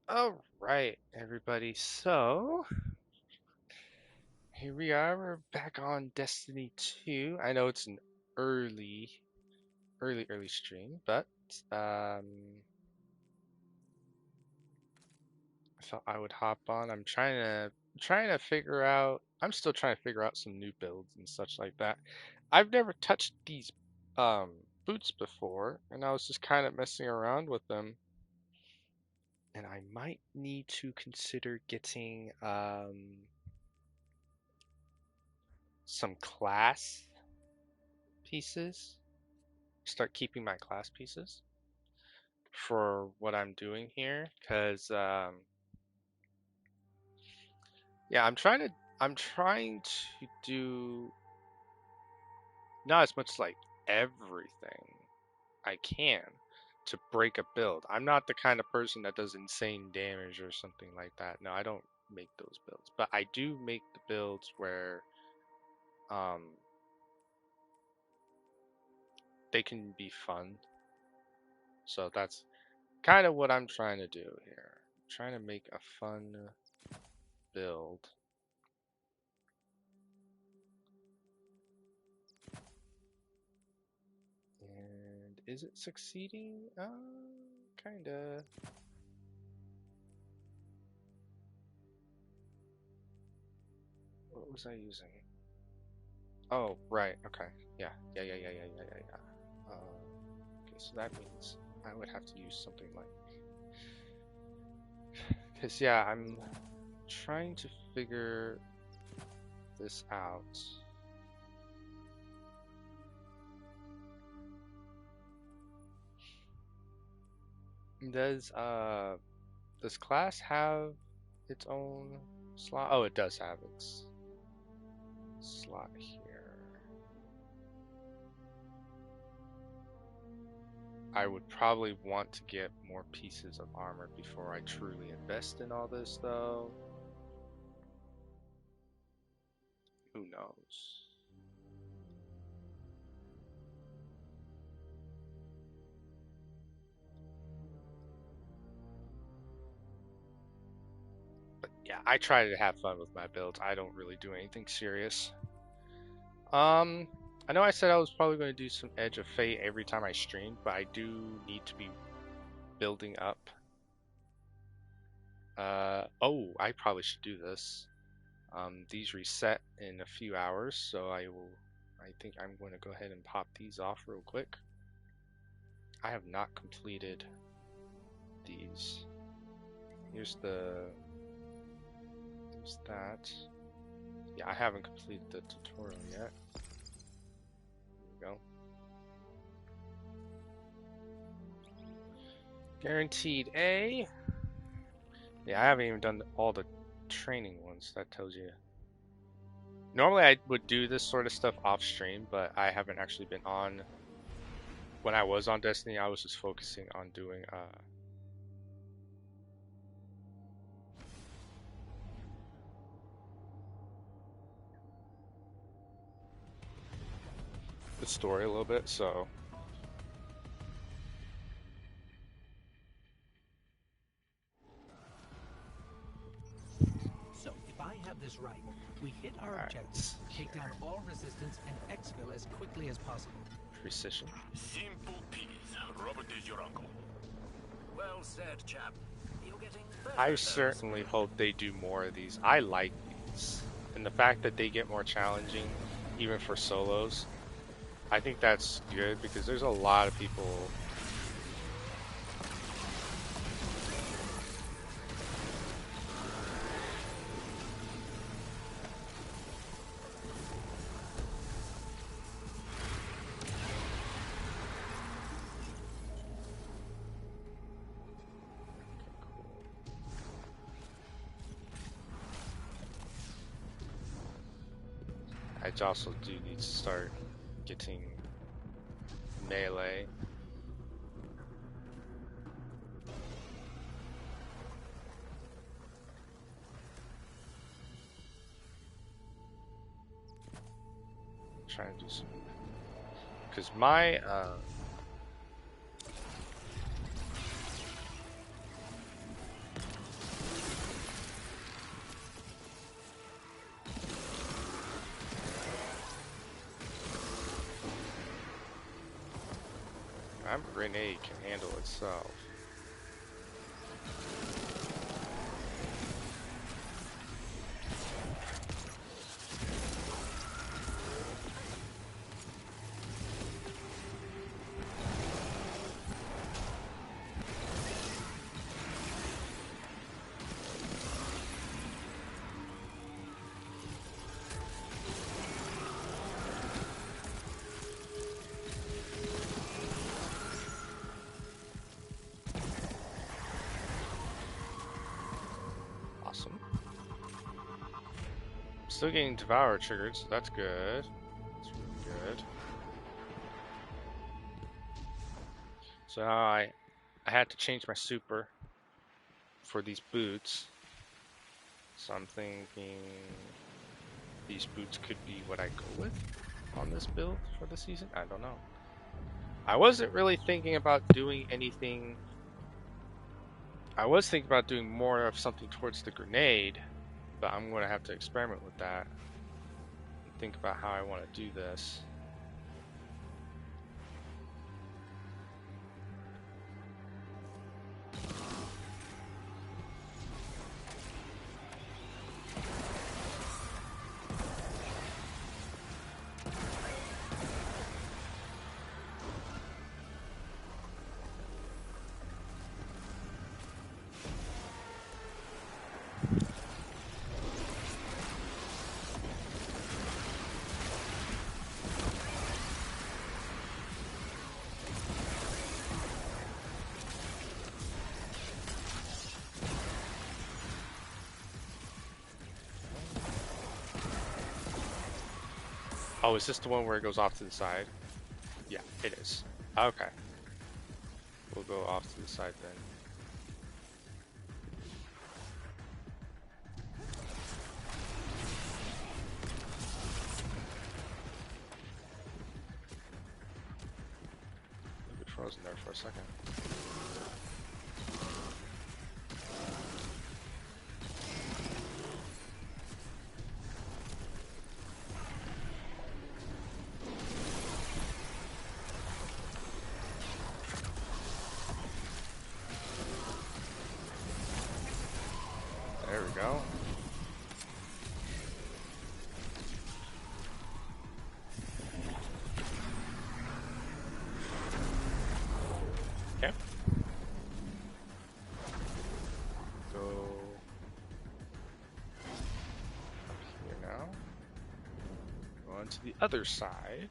All right, everybody. So here we are. We're back on Destiny 2. I know it's an early stream, but um, I thought I would hop on. I'm trying to figure out. I'm still trying to figure out some new builds and such like that. I've never touched these um boots before, and I was just kind of messing around with them. And I might need to consider getting some class pieces, start keeping my class pieces for what I'm doing here, because yeah, I'm trying to do not as much like everything I can to break a build. I'm not the kind of person that does insane damage or something like that. No, I don't make those builds, but I do make the builds where um they can be fun. So that's kind of what I'm trying to do here. I'm trying to make a fun build. And is it succeeding? Kinda. What was I using? Oh, right. Okay. Yeah. Okay, so that means I would have to use something like. Because, yeah, I'm trying to figure this out. Does class have its own slot? Oh, it does have its slot here. I would probably want to get more pieces of armor before I truly invest in all this, though. Who knows? But yeah, I try to have fun with my builds. I don't really do anything serious. Um, I know I said I was probably going to do some Edge of Fate every time I stream, but I do need to be building up. Oh, I probably should do this. These reset in a few hours, so I think I'm going to go ahead and pop these off real quick. I have not completed these. Here's that. Yeah, I haven't completed the tutorial yet. Here we go. Guaranteed A. Yeah, I haven't even done all the training ones. That tells you. Normally I would do this sort of stuff off stream, but I haven't actually been on. When I was on Destiny, I was just focusing on doing the story a little bit, so. So, if I have this right, we hit our Alright, objective, let's see take down here. all resistance, and exfil as quickly as possible. Precision. Simple peas. Robert is your uncle. Well said, chap. You're getting better I at those. certainly hope they do more of these. I like these. And the fact that they get more challenging, even for solos, I think that's good because there's a lot of people. I also do need to start getting melee. Trying to do some, because my time grenade can handle itself. Still getting Devour triggered, so that's good. That's really good. So now I had to change my super for these boots. So I'm thinking these boots could be what I go with on this build for the season. I don't know. I wasn't really thinking about doing anything. I was thinking about doing more of something towards the grenade, but I'm going to have to experiment with that and think about how I want to do this. Oh, is this the one where it goes off to the side? Yeah, it is. Okay. We'll go off to the side then. Look at frozen there for a second. There we go. Okay. Go up here now. Go on to the other side.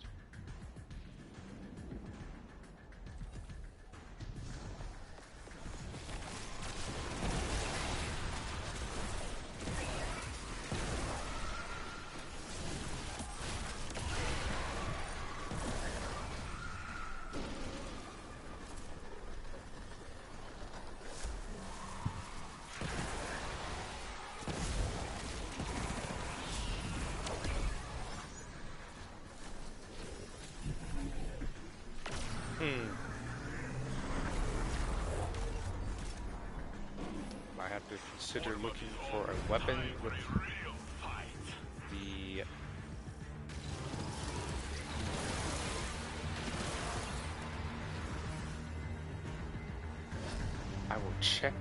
I have to consider looking for a weapon with the I will check.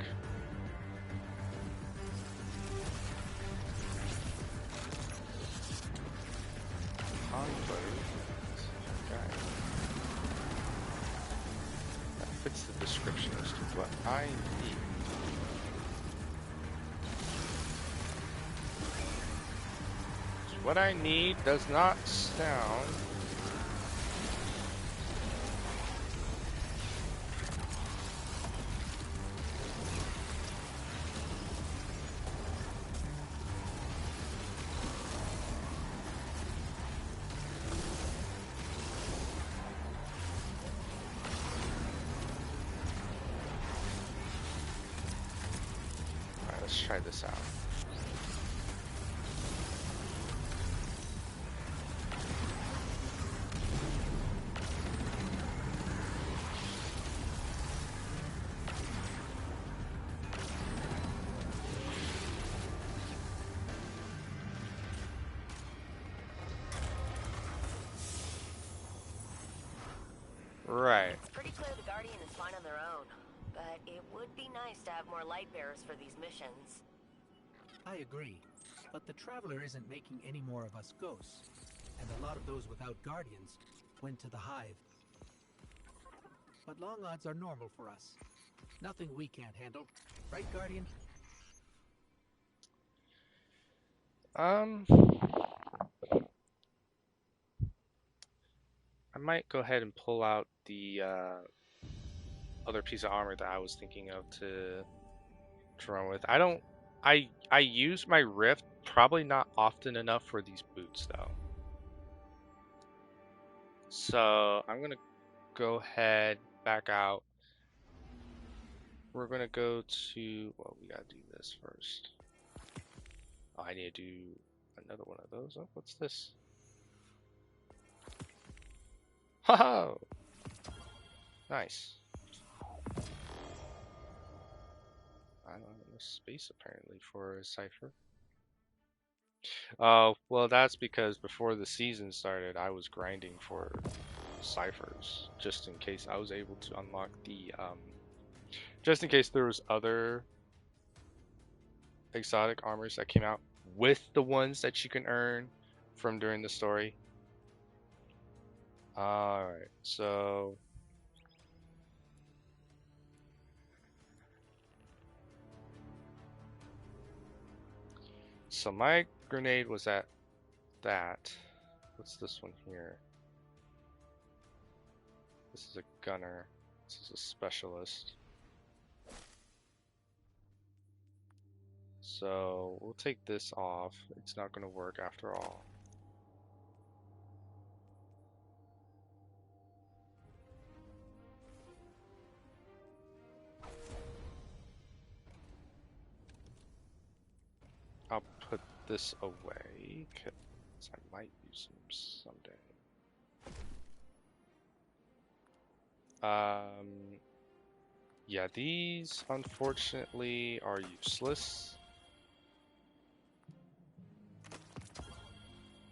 That fits the description as to what I need. What I need does not sound Alright, let's try this out. Right. It's pretty clear the Guardian is fine on their own, but it would be nice to have more light bearers for these missions. I agree, but the Traveler isn't making any more of us ghosts, and a lot of those without Guardians went to the Hive. But long odds are normal for us. Nothing we can't handle. Right, Guardian? I might go ahead and pull out the other piece of armor that I was thinking of to run with. I use my Rift probably not often enough for these boots though. So I'm gonna go ahead, back out. We're gonna go to, well, we gotta do this first. Oh, I need to do another one of those. Oh, what's this? Ho! Nice. I don't have enough space apparently for a cipher. Oh, well, that's because before the season started, I was grinding for ciphers just in case I was able to unlock the just in case there was other exotic armors that came out with the ones that you can earn from during the story. Alright, so my grenade was at that. What's this one here? This is a gunner. This is a specialist. So we'll take this off. It's not going to work after all. I'll put this away because I might use them someday. Yeah, these unfortunately are useless.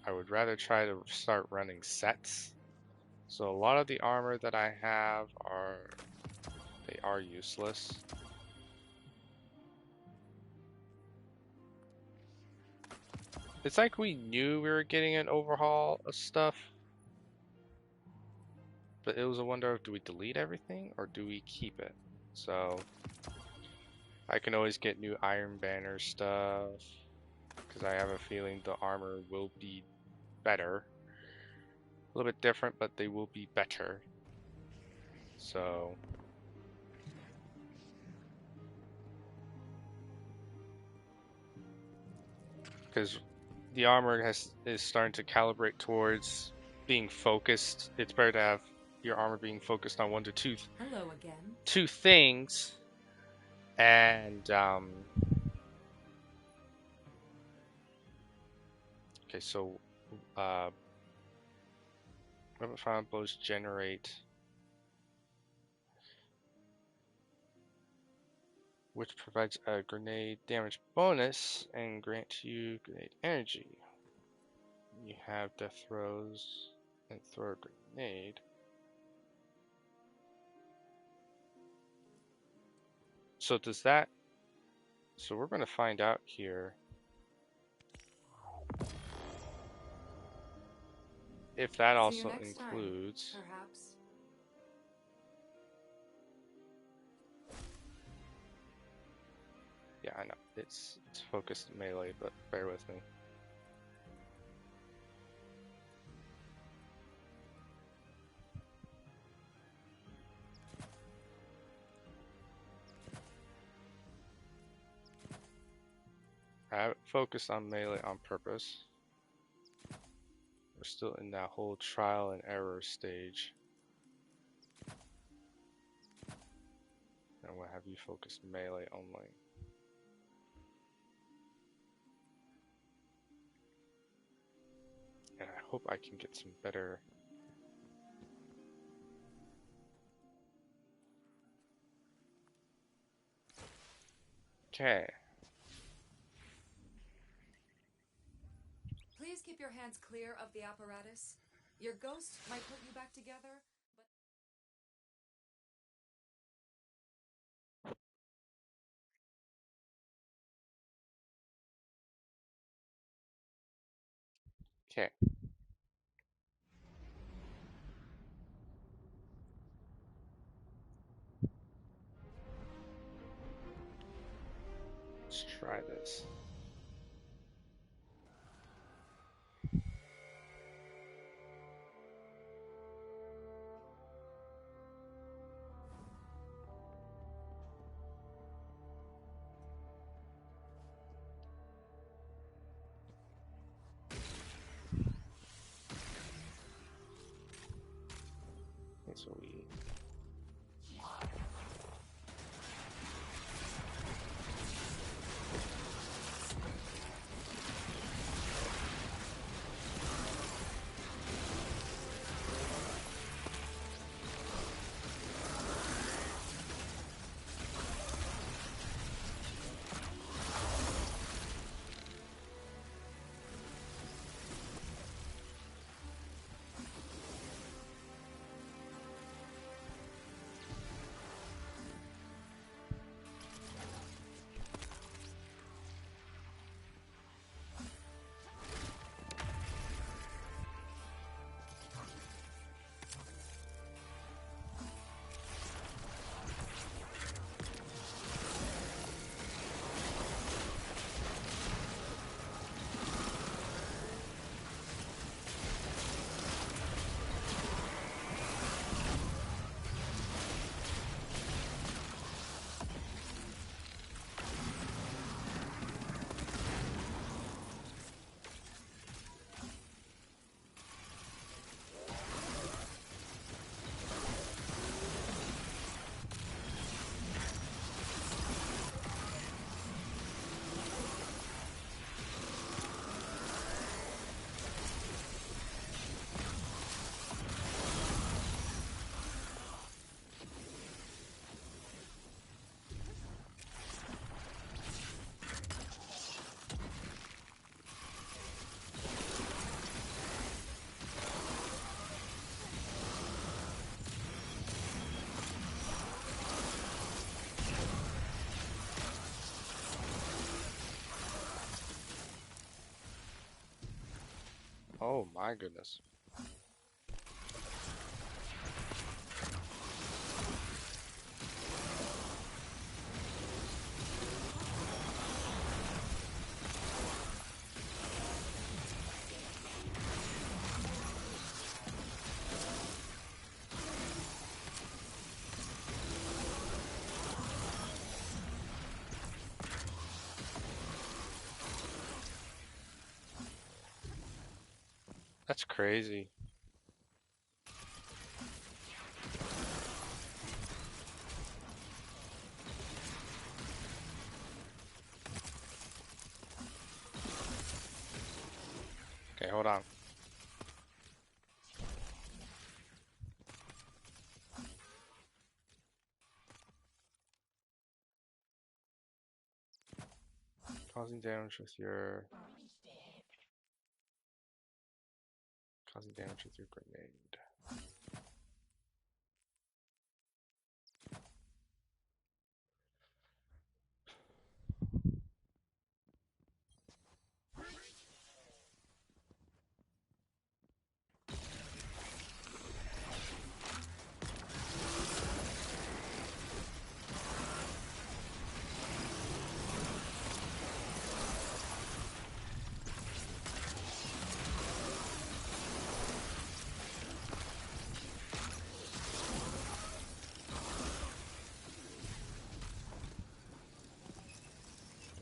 I would rather try to start running sets. So a lot of the armor that I have they are useless. It's like we knew we were getting an overhaul of stuff. But it was a wonder of, do we delete everything or do we keep it? So I can always get new Iron Banner stuff because I have a feeling the armor will be better. A little bit different, but they will be better. So because the armor is starting to calibrate towards being focused. It's better to have your armor being focused on one to two. Hello again. Two things, and okay, so weapon fire blows generate, which provides a grenade damage bonus and grant you grenade energy. You have death throws and throw a grenade. So does that? So we're going to find out here if that also includes. Perhaps. Yeah, I know it's focused melee, but bear with me. I haven't focused on melee on purpose. We're still in that whole trial and error stage. And we'll have you focus melee only. And I hope I can get some better. Okay. Please keep your hands clear of the apparatus. Your ghost might put you back together, Okay. Let's try this. Okay, so we Oh my goodness. That's crazy. Okay, hold on. Causing damage with your grenade.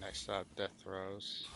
Nice death throws.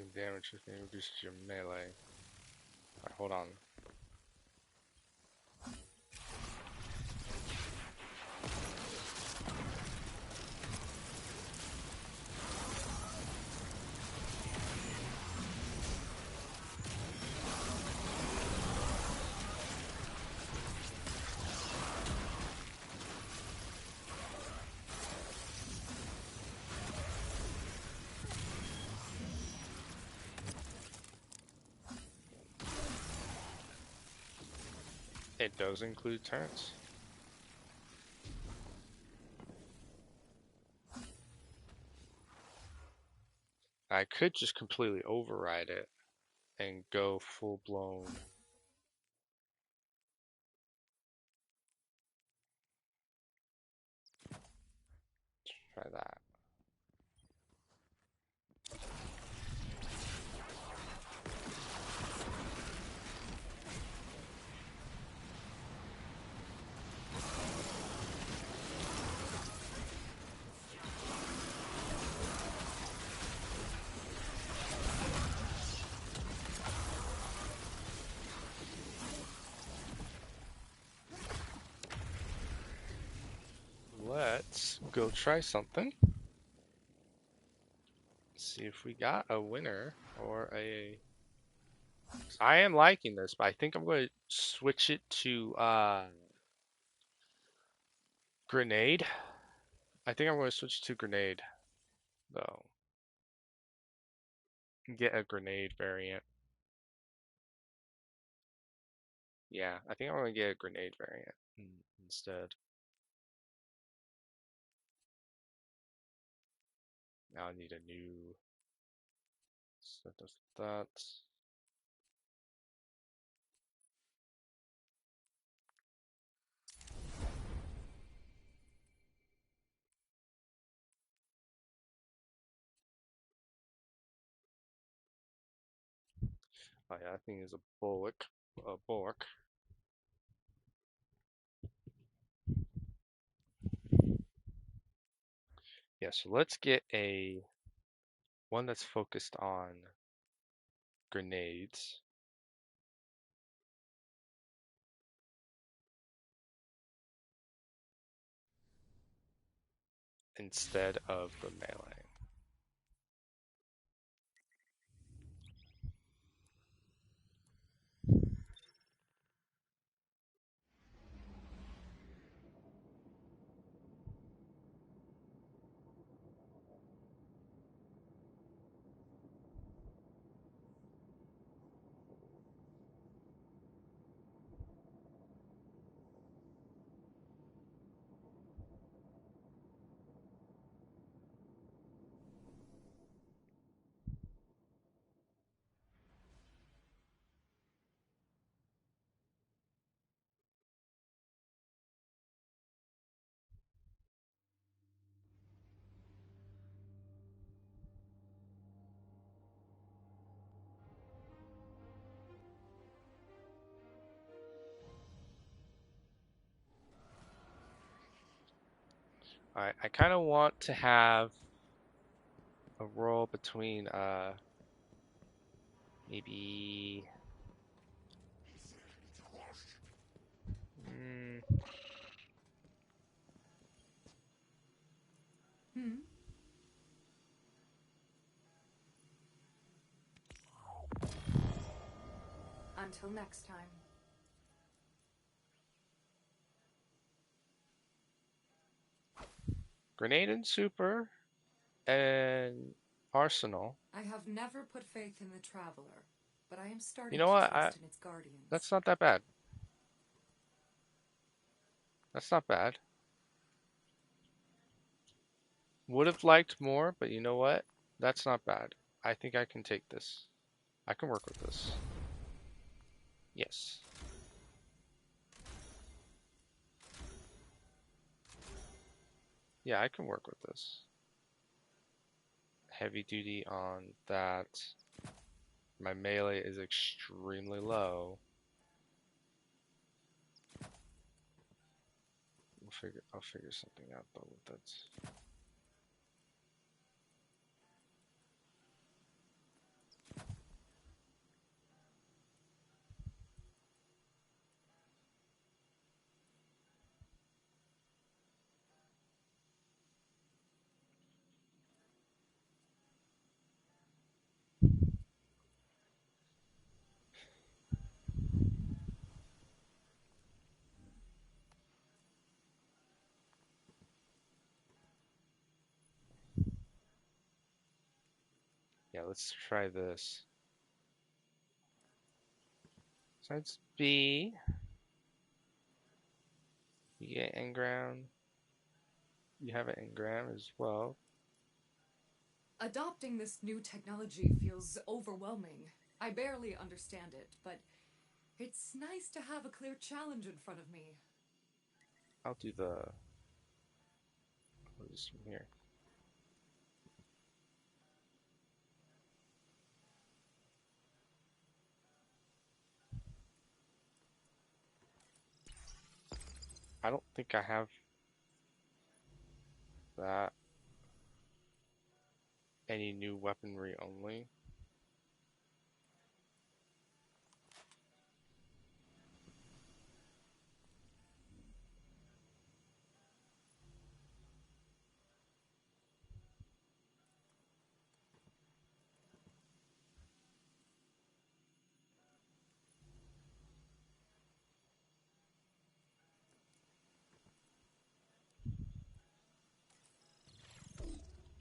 causing damage if it reduces your melee. Alright, hold on. It does include turns. I could just completely override it and go full blown. Try that. Let's go try something. See if we got a winner or a. I am liking this, but I think I'm going to switch it to grenade. I think I'm going to switch to grenade though. Get a grenade variant. Yeah, I think I'm going to get a grenade variant instead. Now I need a new set of that. Oh yeah, that thing is a bullock. A bullock. Yeah, so let's get a one that's focused on grenades. Instead of the melee. Alright, I kind of want to have a roll between maybe Until next time. grenade and super and arsenal. I have never put faith in the Traveler, but I am starting You know what? to trust in its guardians. That's not that bad. That's not bad. Would have liked more, but you know what? That's not bad. I think I can take this. I can work with this. Yes. Yeah, I can work with this. Heavy duty on that. My melee is extremely low. I'll figure something out though with that. Yeah, let's try this. Besides B, you get engram. You have an engram as well. Adopting this new technology feels overwhelming. I barely understand it, but it's nice to have a clear challenge in front of me. I'll do the. What is from here? I don't think I have that. Any new weaponry only.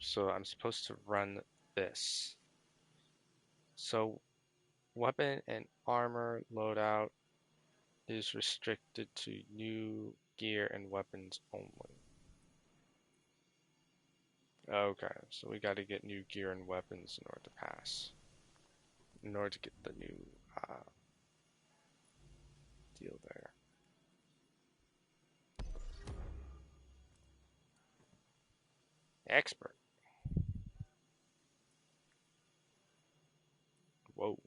So I'm supposed to run this. So weapon and armor loadout is restricted to new gear and weapons only. Okay, so we got to get new gear and weapons in order to pass. In order to get the new deal there. Expert. Whoa.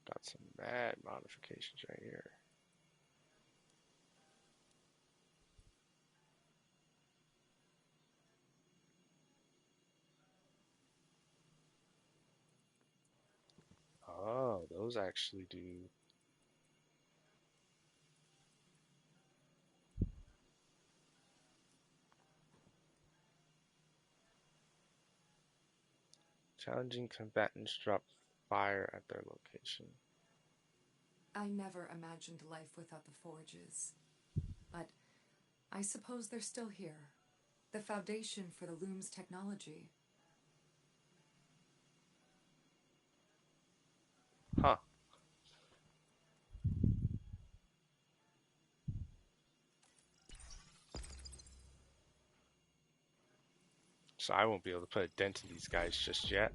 Got some mad modifications right here. Oh, those actually do. Challenging combatants drop fire at their location. I never imagined life without the forges. But I suppose they're still here. The foundation for the loom's technology. Huh. So I won't be able to put a dent in these guys just yet.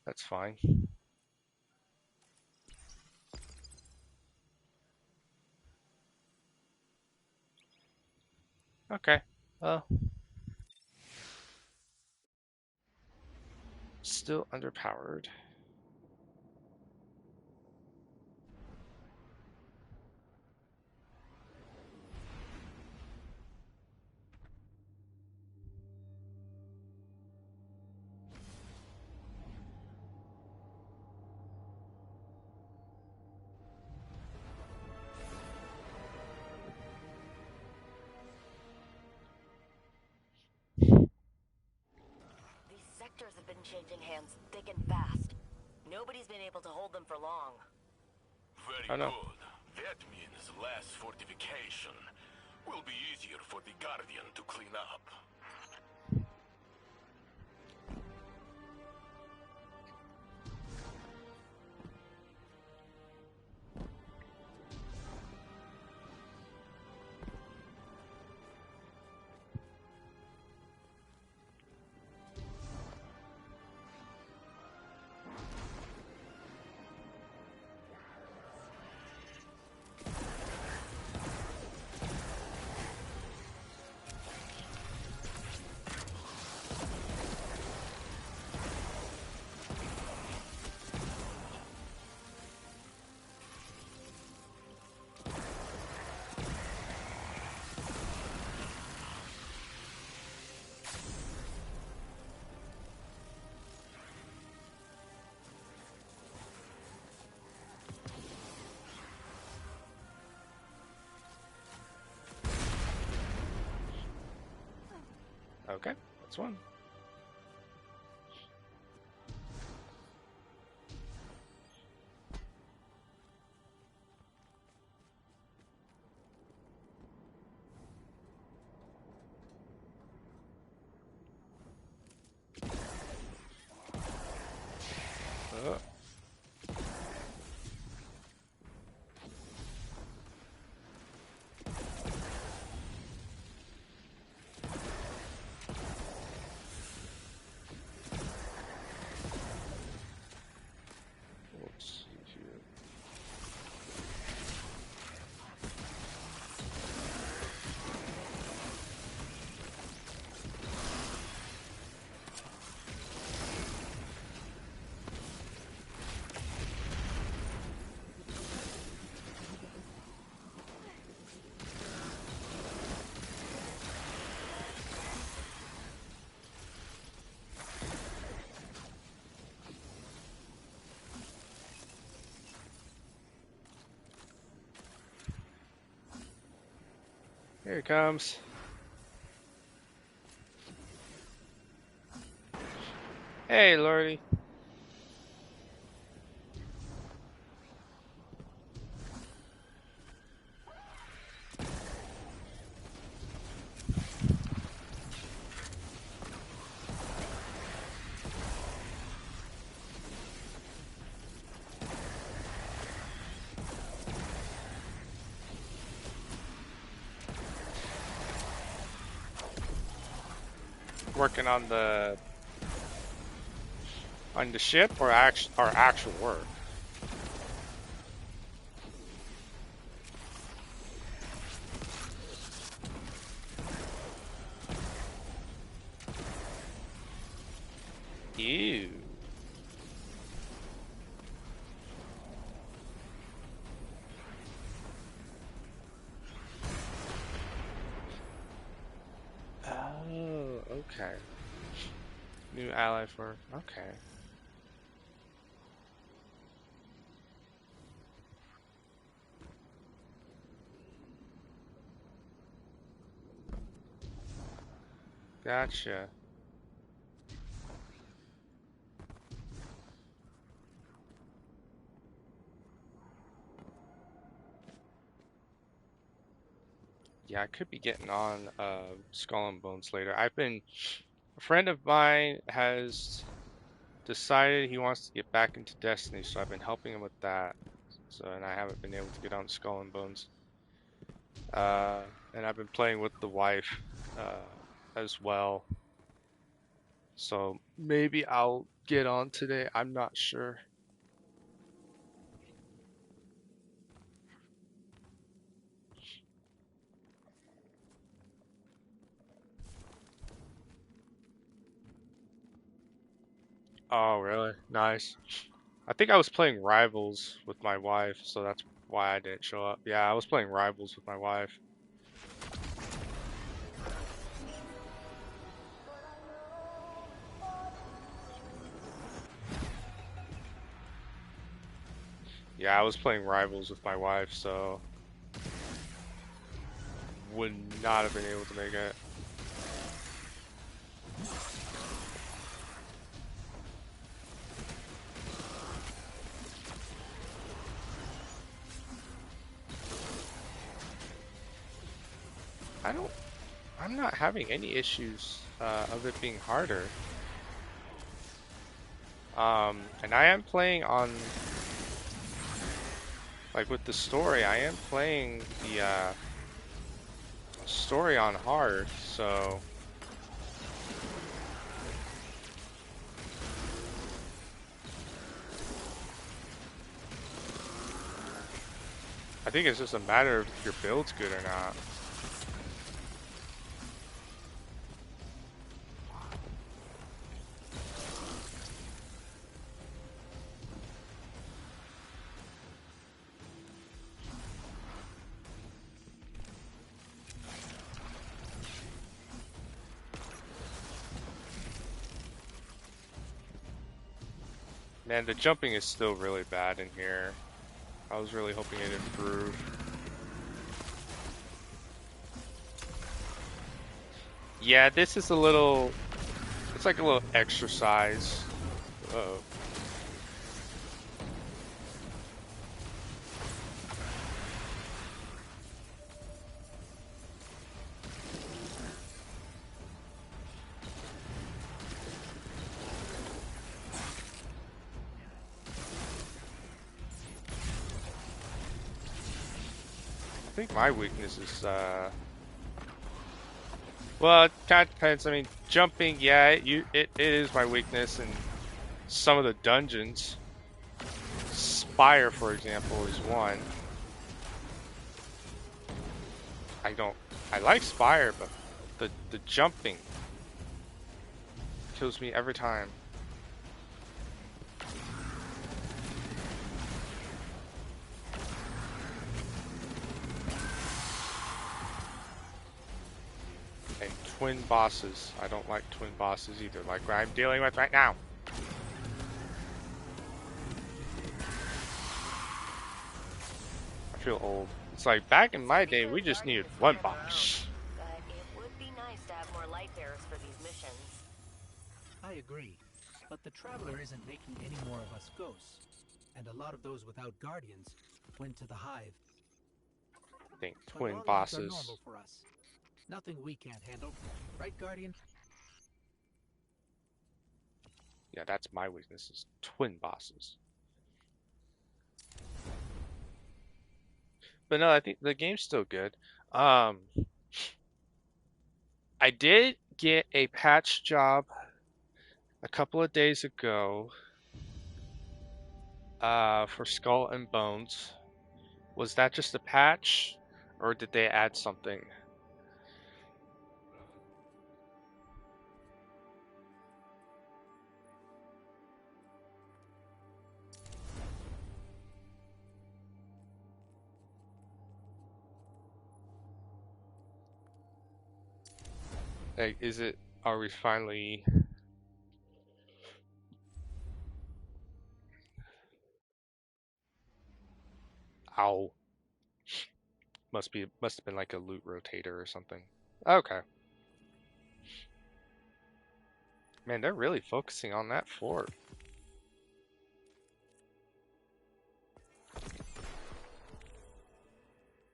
That's fine. Okay. Well. Still underpowered. These sectors have been changing hands thick and fast. Nobody's been able to hold them for long. Very Oh, no. good. That means less fortification. Will be easier for the Guardian to clean up. Okay, that's one. Oh. Let's see here. Here it comes. Hey, Lordy. Working on the ship or actual work. Ew. Oh, okay. New ally for okay. Gotcha. Yeah, I could be getting on Skull and Bones later. A friend of mine has decided he wants to get back into Destiny, so I've been helping him with that. So, and I haven't been able to get on Skull and Bones. And I've been playing with the wife as well. So maybe I'll get on today. I'm not sure. Oh, really? Nice. I think I was playing Rivals with my wife, so that's why I didn't show up. Yeah, I was playing Rivals with my wife. Yeah, I was playing Rivals with my wife, so would not have been able to make it. I'm not having any issues of it being harder. And I am playing on, like with the story, I am playing the story on hard, so I think it's just a matter of if your build's good or not. Man, the jumping is still really bad in here. I was really hoping it'd improve. Yeah, this is a little, it's like a little exercise. Uh-oh. think my weakness is, well, it kind of depends. I mean, jumping, yeah, it is my weakness in some of the dungeons. Spire, for example, is one. I like Spire, but the jumping kills me every time. And twin bosses. I don't like twin bosses either, like what I'm dealing with right now. I feel old. It's like back in my day, we just needed one boss. But it would be nice to have more light bearers for these missions. I agree, but the Traveler isn't making any more of us ghosts, and a lot of those without guardians went to the Hive. I think But twin long odds bosses. are normal for us. Nothing we can't handle, right, Guardian? Yeah, that's my weakness, is twin bosses. But no, I think the game's still good. I did get a patch job a couple of days ago for Skull and Bones. Was that just a patch, or did they add something? Like, are we finally... Ow. Must have been like a loot rotator or something. Okay. Man, they're really focusing on that fort.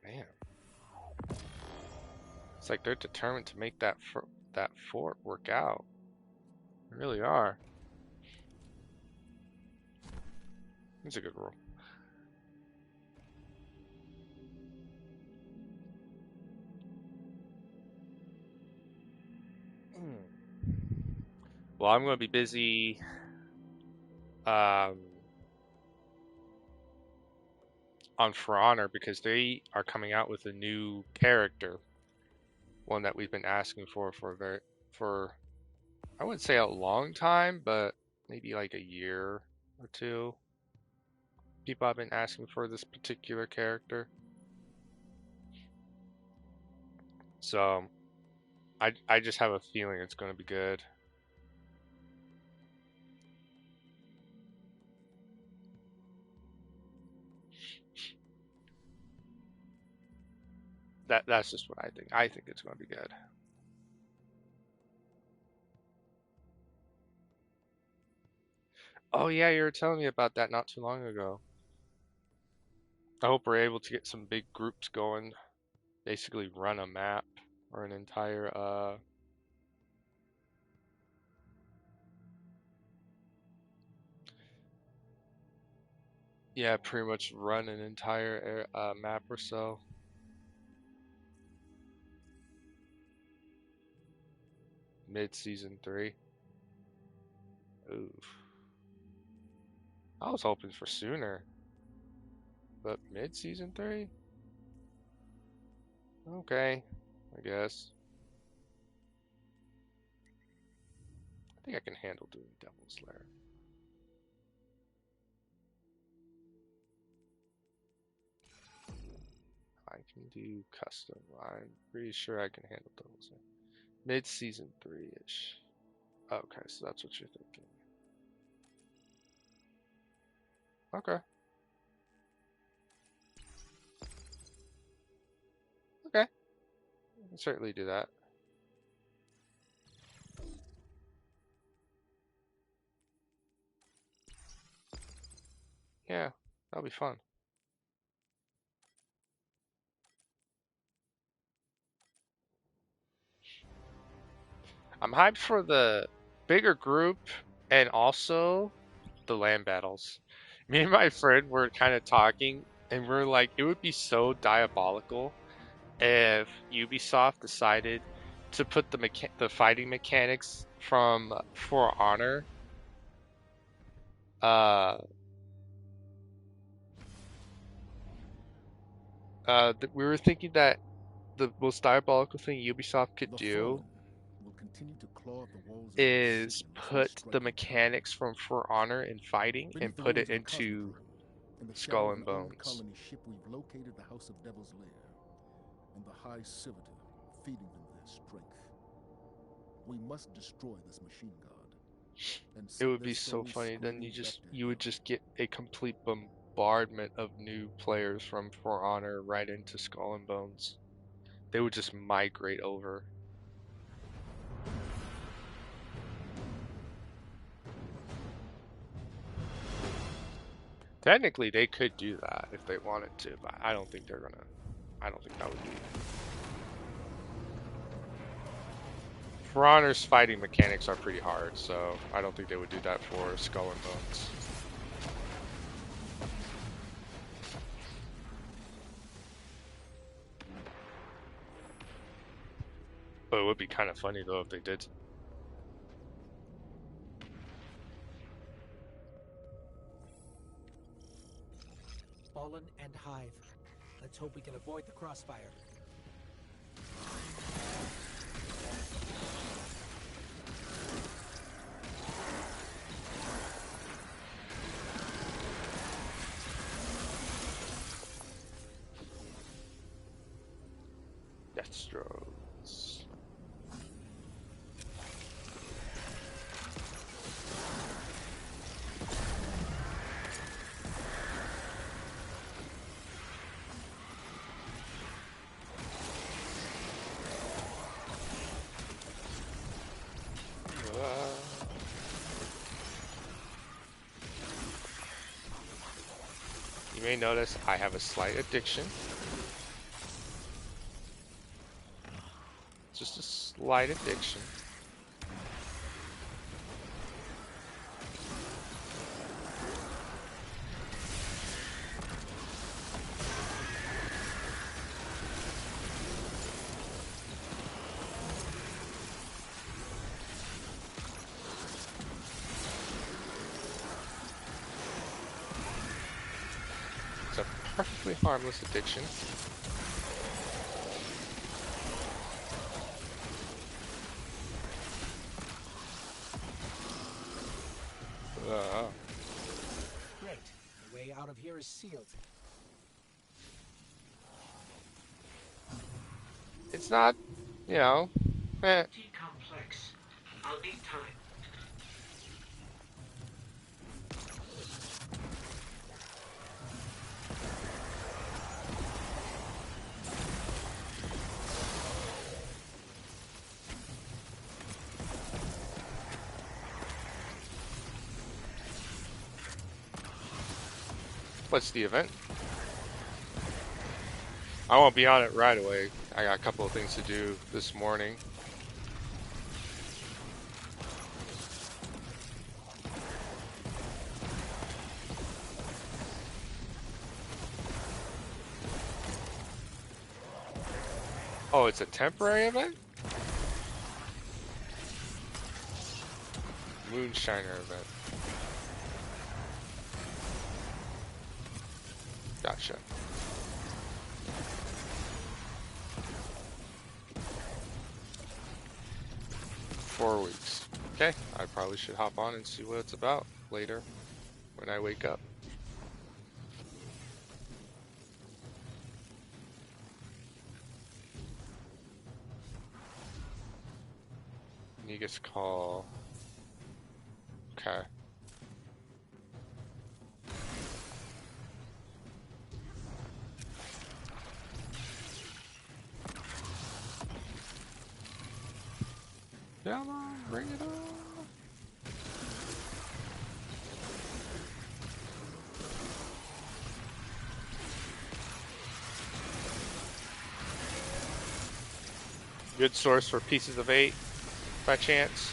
Man. It's like they're determined to make that fort work out. They really are. It's a good roll. Well, I'm going to be busy on For Honor because they are coming out with a new character. One that we've been asking for I wouldn't say a long time, but maybe like a year or two. People have been asking for this particular character. So I just have a feeling it's going to be good. That's just what I think. I think it's going to be good. Oh yeah, you were telling me about that not too long ago. I hope we're able to get some big groups going. Basically run a map or an entire yeah, pretty much run an entire map or so. Mid-season 3. Oof. I was hoping for sooner. But mid-season 3? Okay, I guess. I think I can handle doing Devil's Lair. I can do custom. I'm pretty sure I can handle Devil's Lair. Mid-season 3-ish. Okay, so that's what you're thinking. Okay. Okay. I can certainly do that. Yeah, that'll be fun. I'm hyped for the bigger group and also the land battles. Me and my friend were kind of talking, and we're like, it would be so diabolical if Ubisoft decided to put the fighting mechanics from For Honor we were thinking that the most diabolical thing Ubisoft could do will continue to claw at the walls of is City unless we put strike the it mechanics from For Honor in fighting Beneath and the put ruins it of the into Cosmodrome, in the shadow Skull of and an old Bones. colony ship, we've located the House of Devil's Lair and the High Civitor, feeding them their strength. We must destroy this machine god. And It set would their be so souls funny. Then screaming back to you would hell. just get a complete bombardment of new players from For Honor right into Skull and Bones. They would just migrate over. Technically, they could do that if they wanted to, but I don't think they're gonna. I don't think that would be. For Honor's fighting mechanics are pretty hard, so I don't think they would do that for Skull and Bones. But it would be kind of funny though if they did. Fallen and Hive. Let's hope we can avoid the crossfire. Deathstrokes. You may notice I have a slight addiction. Just a slight addiction. It's a perfectly harmless addiction. Great. The way out of here is sealed. It's not, you know, Complex. I'll need time. What's the event? I won't be on it right away. I got a couple of things to do this morning. Oh, it's a temporary event? Moonshiner event. Gotcha. $4 weeks. Okay, I probably should hop on and see what it's about later when I wake up. Negus call. Okay. Come on, bring it on. Good source for Pieces of 8, by chance.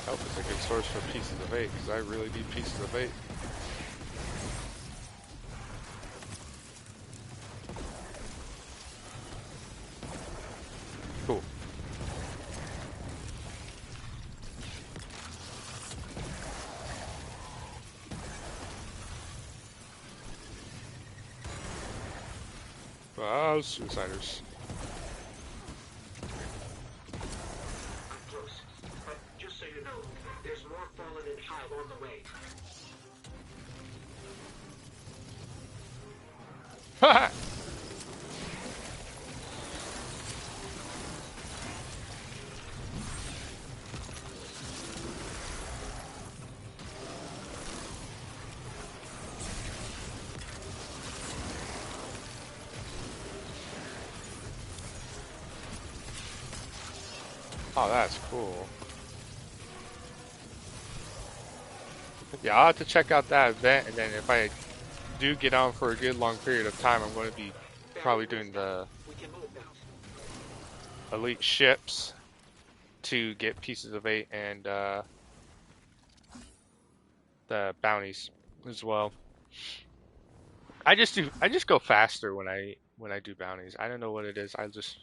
I hope it's a good source for pieces of bait, because I really need pieces of bait. Cool. Wow, suiciders. I'm close. But just so you know, there's more fallen in Hive on the way. Haha! Oh, that's cool. Yeah, I'll have to check out that event, and then if I do get on for a good long period of time, I'm going to be probably doing the We can move now. elite ships to get pieces of bait and the bounties as well. I just go faster when I do bounties. I don't know what it is. I just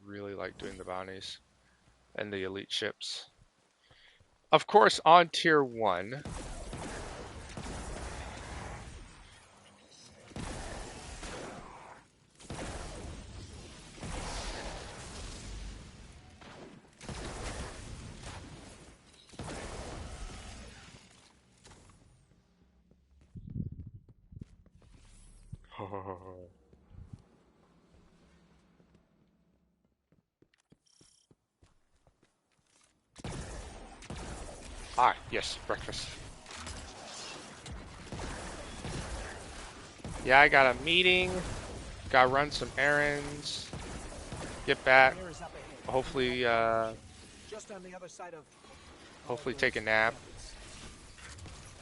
really like doing the bounties and the elite ships. Of course, on tier 1, ah, yes, breakfast. Yeah, I got a meeting. Gotta run some errands. Get back. Air is up ahead. Hopefully, Just on the other side of. hopefully take a nap.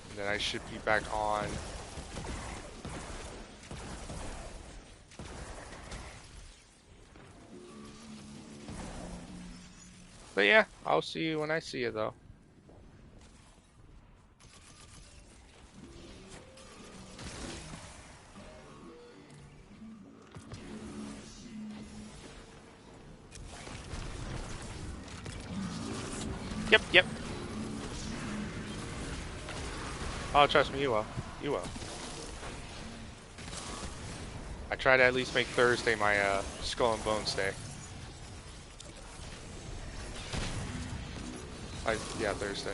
And then I should be back on. But yeah, I'll see you when I see you though. Yep, yep. Oh, trust me, you will. You will. I try to at least make Thursday my Skull and Bones day. Yeah, Thursday.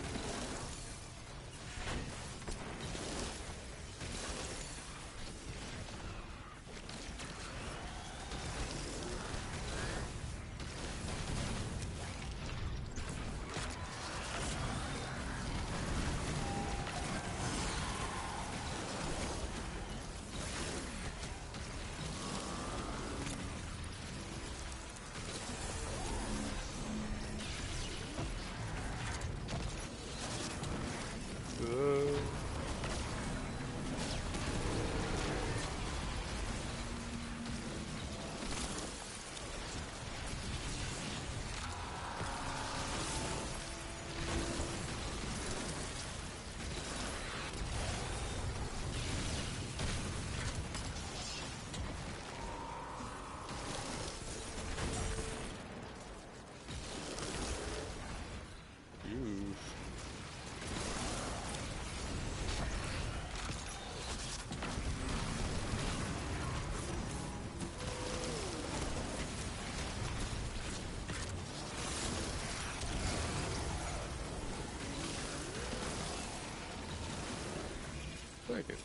Look at this.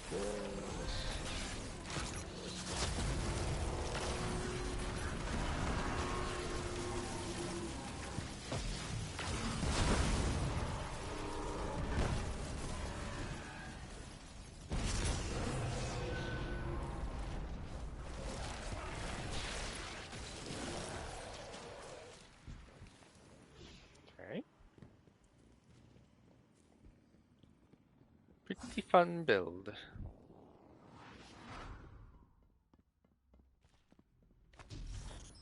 Okay. Pretty fun build.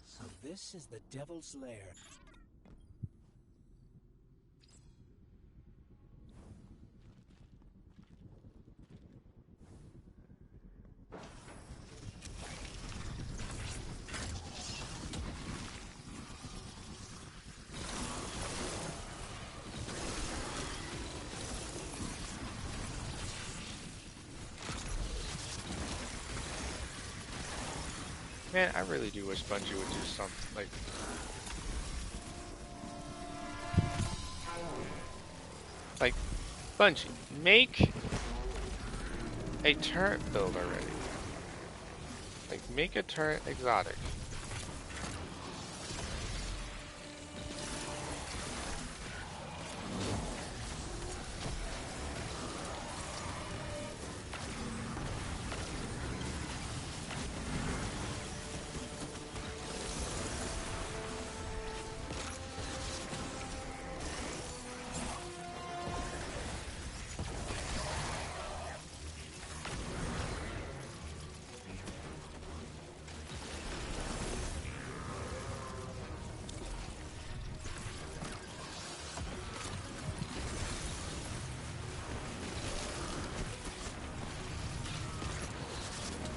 So this is the Devil's Lair. Man, I really do wish Bungie would do something like Bungie, make a turret build already. Like, make a turret exotic.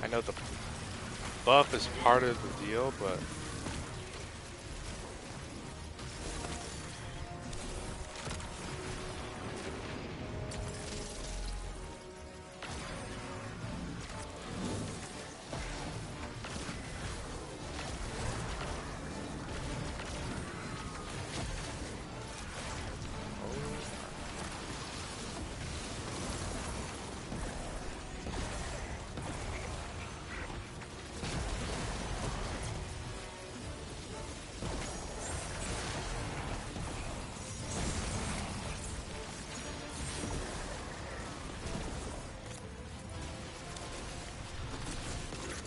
I know the buff is part of the deal, but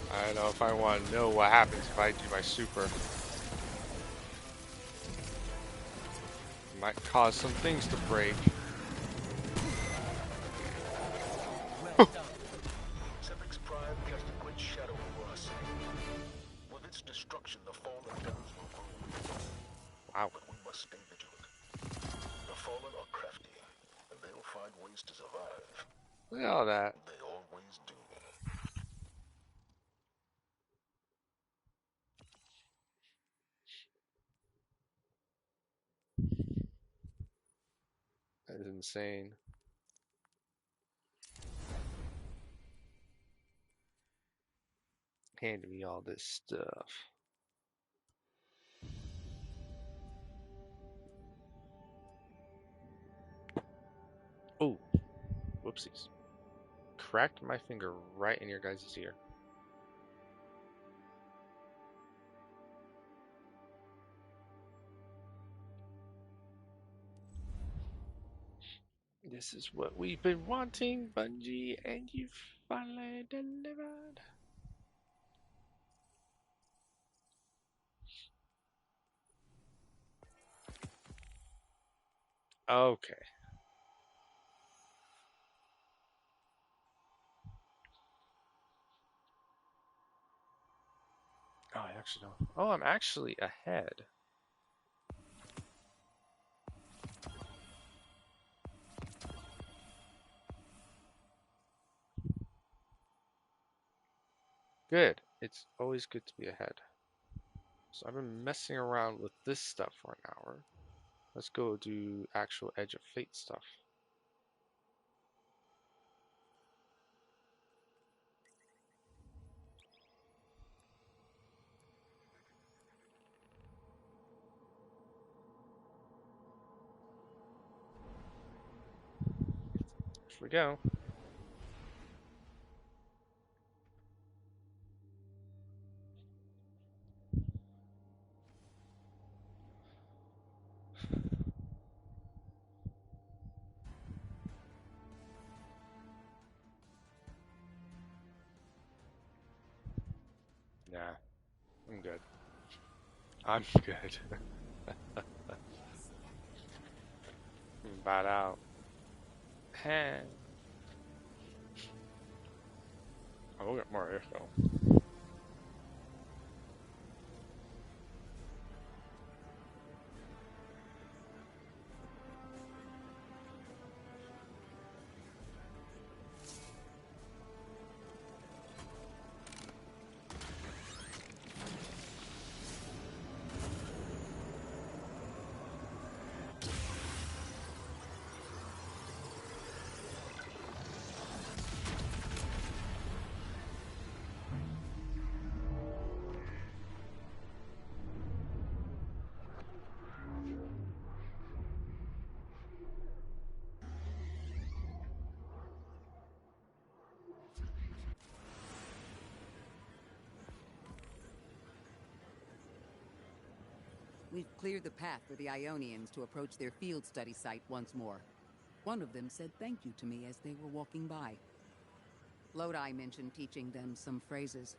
I don't know if I want to know what happens if I do my super. It might cause some things to break. Well done. Sepix Prime cast a great shadow over us. With its destruction, the fallen devils will grow. Wow. But we must stay vigilant. The fallen are crafty, and they'll find ways to survive. Look at all that. They always do. That is insane. Hand me all this stuff. Oh, whoopsies. Cracked my finger right in your guys' ear. This is what we've been wanting, Bungie, and you've finally delivered. Okay. Oh, I actually don't. Oh, I'm actually ahead. Good. It's always good to be ahead. So I've been messing around with this stuff for an hour. Let's go do actual Edge of Fate stuff. Here we go. Nah, I'm good. I'm good. I'm about out. Hey. I'll get more air though. We've cleared the path for the Ionians to approach their field study site once more. One of them said thank you to me as they were walking by. Lodi mentioned teaching them some phrases.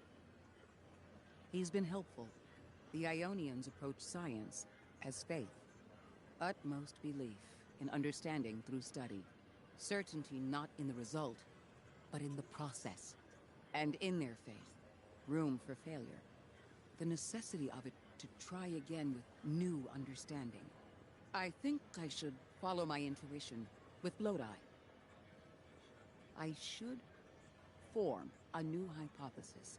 He's been helpful. The Ionians approach science as faith. Utmost belief in understanding through study. Certainty not in the result, but in the process. And in their faith, room for failure. The necessity of it to try again with new understanding. I think I should follow my intuition with Lodi. I should form a new hypothesis.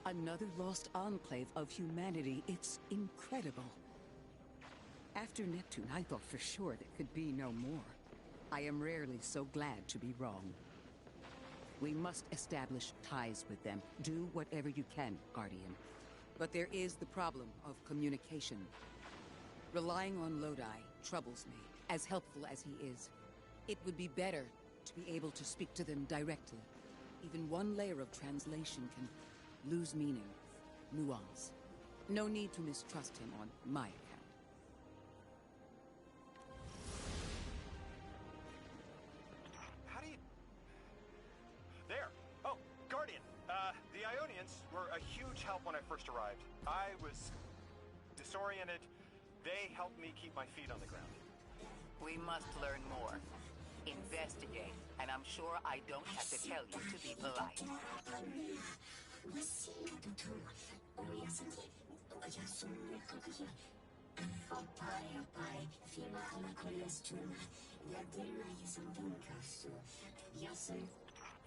Another lost enclave of humanity. It's incredible. After Neptune, I thought for sure there could be no more. I am rarely so glad to be wrong. We must establish ties with them. Do whatever you can, Guardian. But there is the problem of communication. Relying on Lodi troubles me, as helpful as he is. It would be better to be able to speak to them directly. Even one layer of translation can lose meaning, nuance. No need to mistrust him on my account. How do you... There! Oh, Guardian! The Ionians were a huge help when I first arrived. I was disoriented. They helped me keep my feet on the ground. We must learn more. Investigate, and I'm sure I don't have to tell you to be polite.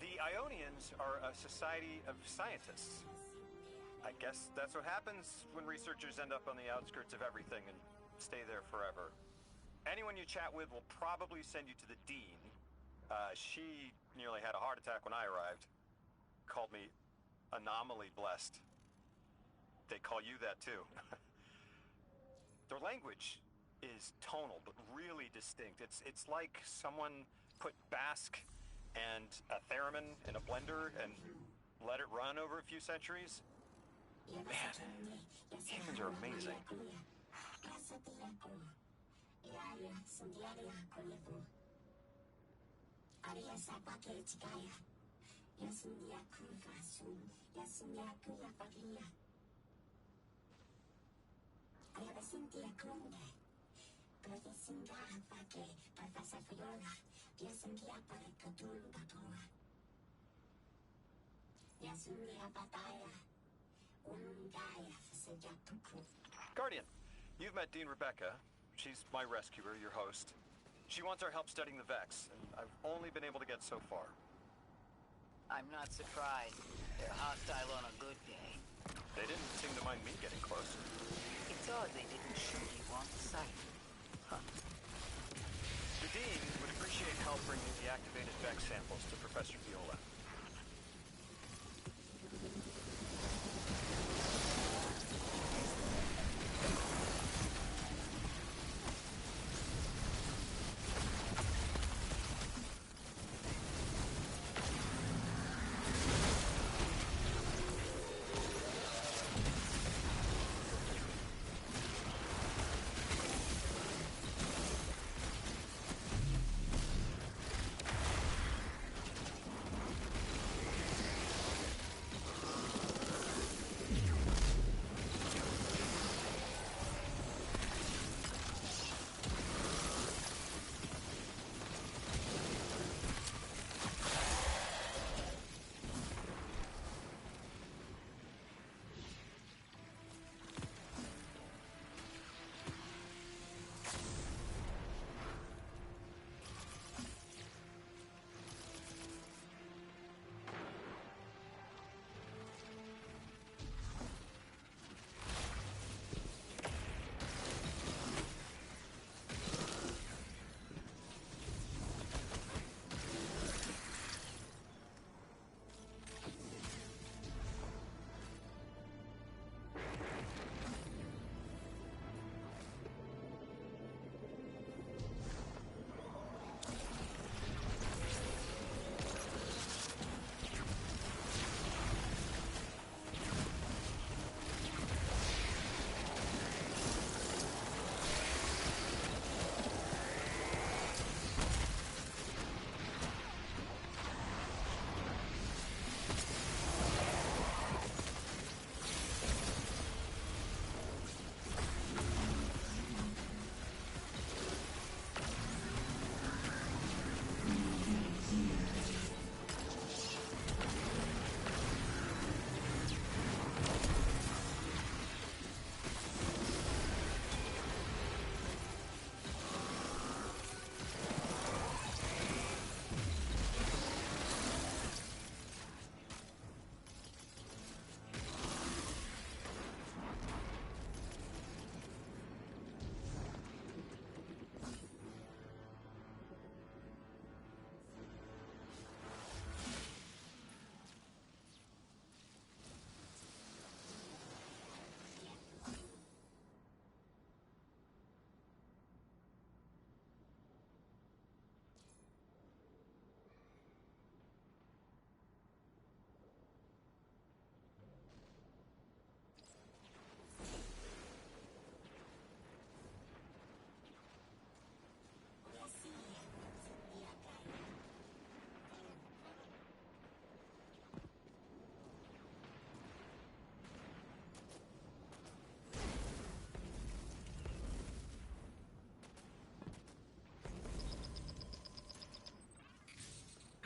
The Ionians are a society of scientists. I guess that's what happens when researchers end up on the outskirts of everything and stay there forever. Anyone you chat with will probably send you to the Dean. She nearly had a heart attack when I arrived. Called me anomaly blessed. They call you that too. Their language is tonal, but really distinct. It's like someone put Basque and a theremin in a blender and let it run over a few centuries. Man, humans are amazing. Guardian, you've met Dean Rebecca. She's my rescuer, your host. She wants our help studying the Vex, and I've only been able to get so far. I'm not surprised. They're hostile on a good day. They didn't seem to mind me getting close. It's odd they didn't shoot you on sight. Huh. The Dean would appreciate help bringing the activated Vex samples to Professor Viola.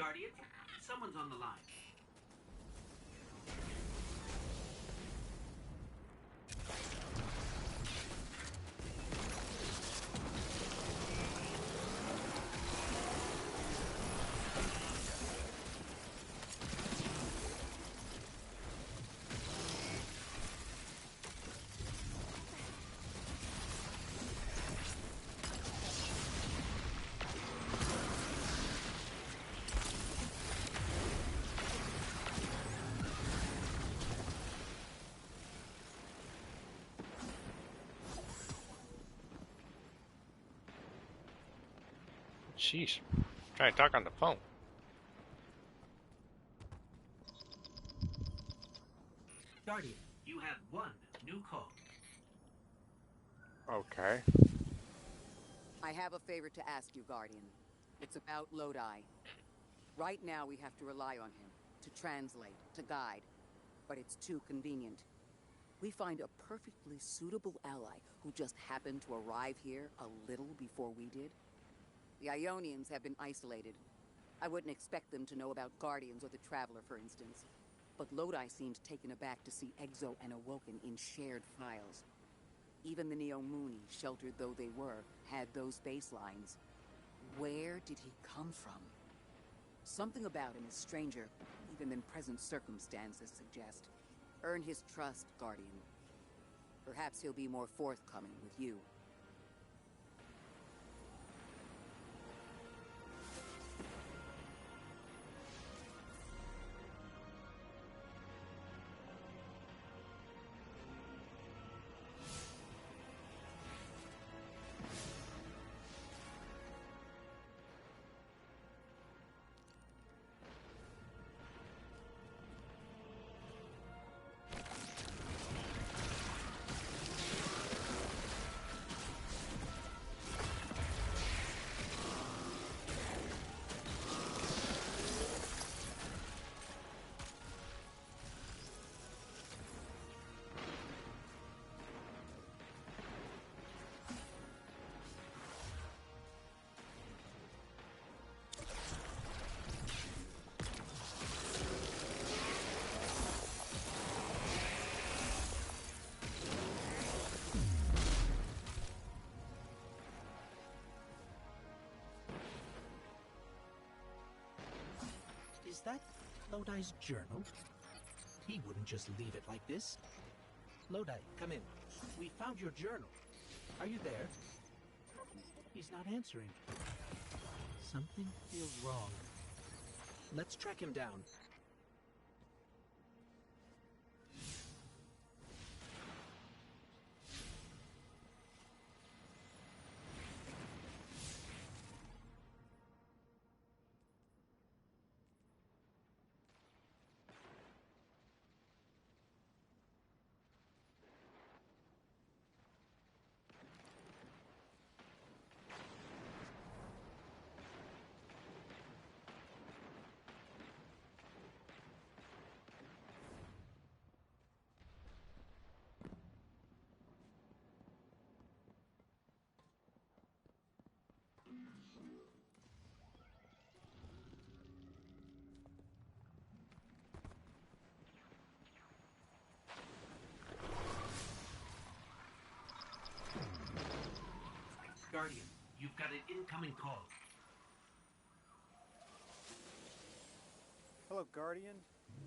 Guardian, someone's on the line. Sheesh. Trying to talk on the phone. Guardian, you have one new call. Okay. I have a favor to ask you, Guardian. It's about Lodi. Right now, we have to rely on him to translate, to guide. But it's too convenient. We find a perfectly suitable ally who just happened to arrive here a little before we did. The Ionians have been isolated. I wouldn't expect them to know about Guardians or the Traveler, for instance. But Lodi seemed taken aback to see Exo and Awoken in shared files. Even the Neomuni, sheltered though they were, had those baselines. Where did he come from? Something about him is stranger, even than present circumstances suggest. Earn his trust, Guardian. Perhaps he'll be more forthcoming with you. Is that Lodi's journal? He wouldn't just leave it like this. Lodi, come in. We found your journal. Are you there? He's not answering. Something feels wrong. Let's track him down. Guardian, you've got an incoming call. Hello, Guardian.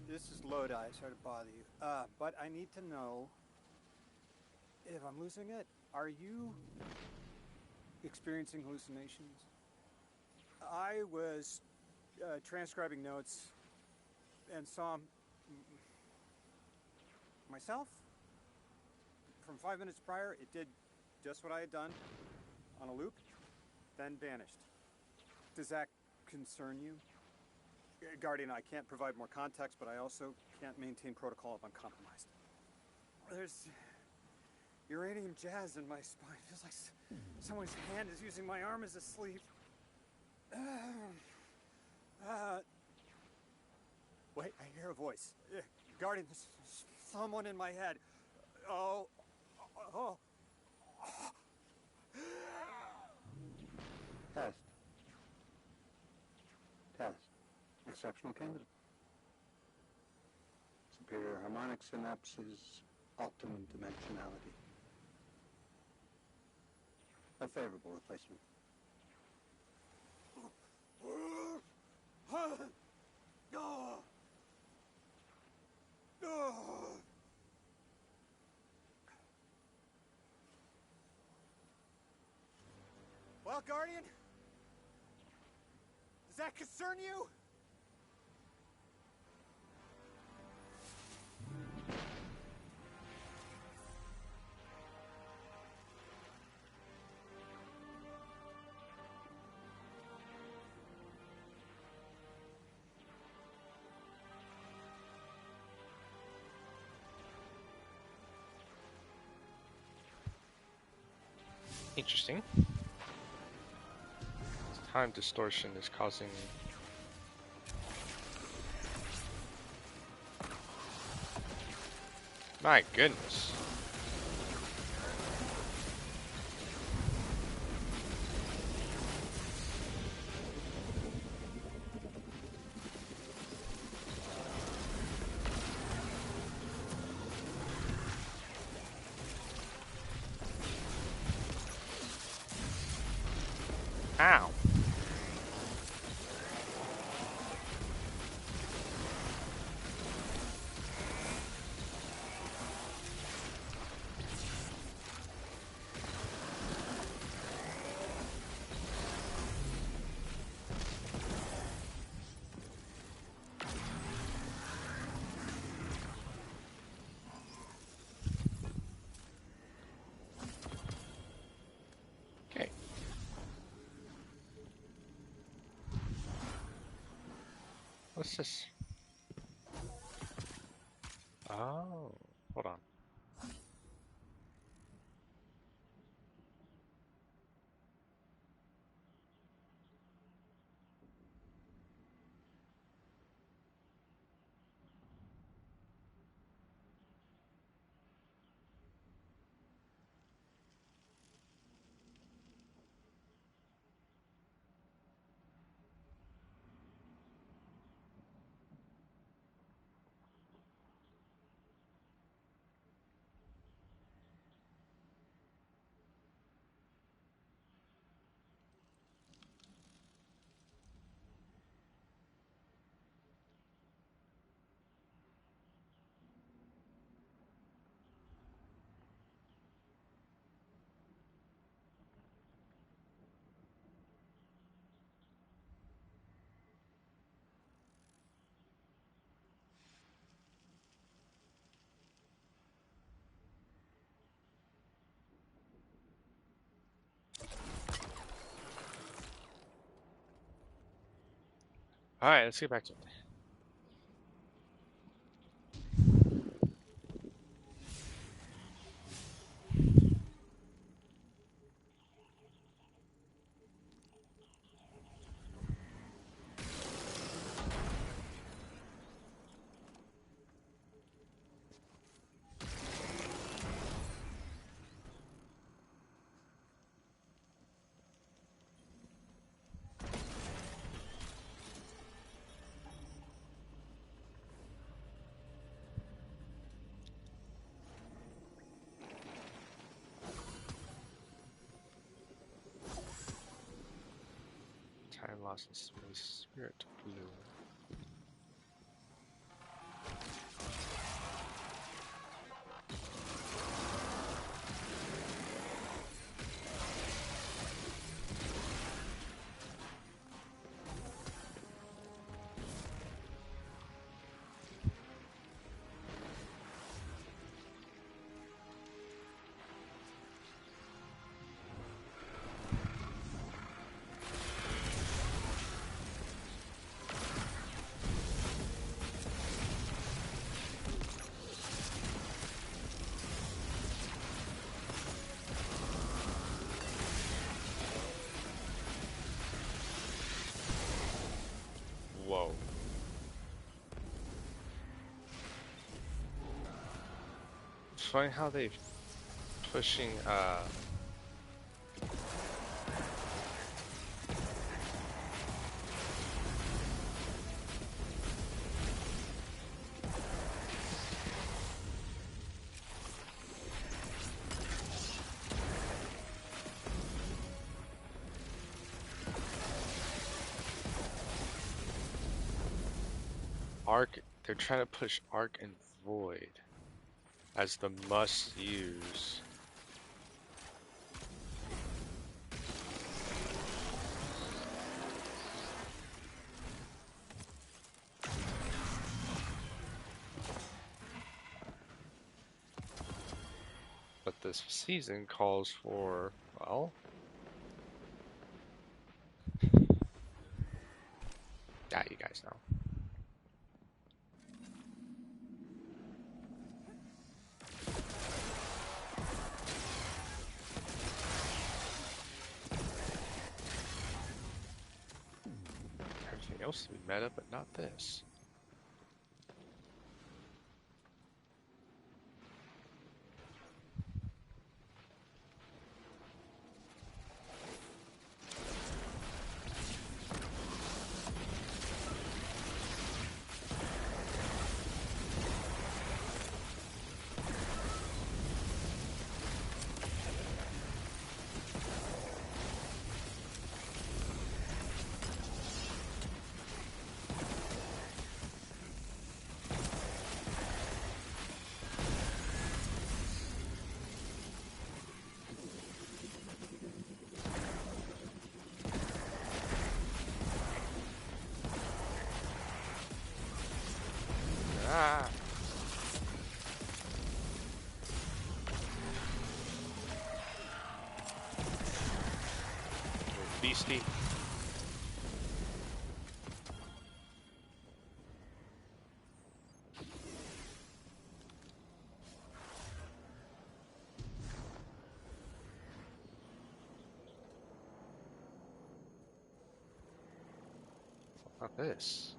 This is Lodi. Sorry to bother you. But I need to know if I'm losing it. Are you experiencing hallucinations? I was transcribing notes and saw myself from 5 minutes prior. It did just what I had done on a loop, then vanished. Does that concern you? Guardian, I can't provide more context, but I also can't maintain protocol if I'm compromised. There's uranium jazz in my spine. It feels like someone's hand is using my arm as a sleeve. Wait, I hear a voice. Guardian, there's someone in my head. Oh. Test. exceptional candidate. Superior harmonic synapses, optimum dimensionality. A favorable replacement. Well, Guardian? Does that concern you? Interesting. Time distortion is causing my goodness. Ow. Okay. What's this? Oh, hold on. All right, let's get back to it. Time lost in space, spirit blue. Whoa. It's funny how they pushing Arc, they're trying to push Arc and Void as the must use. But this season calls for, well, yeah, you guys know. Everything else to be meta, but not this. Ah. Beastie. What about this?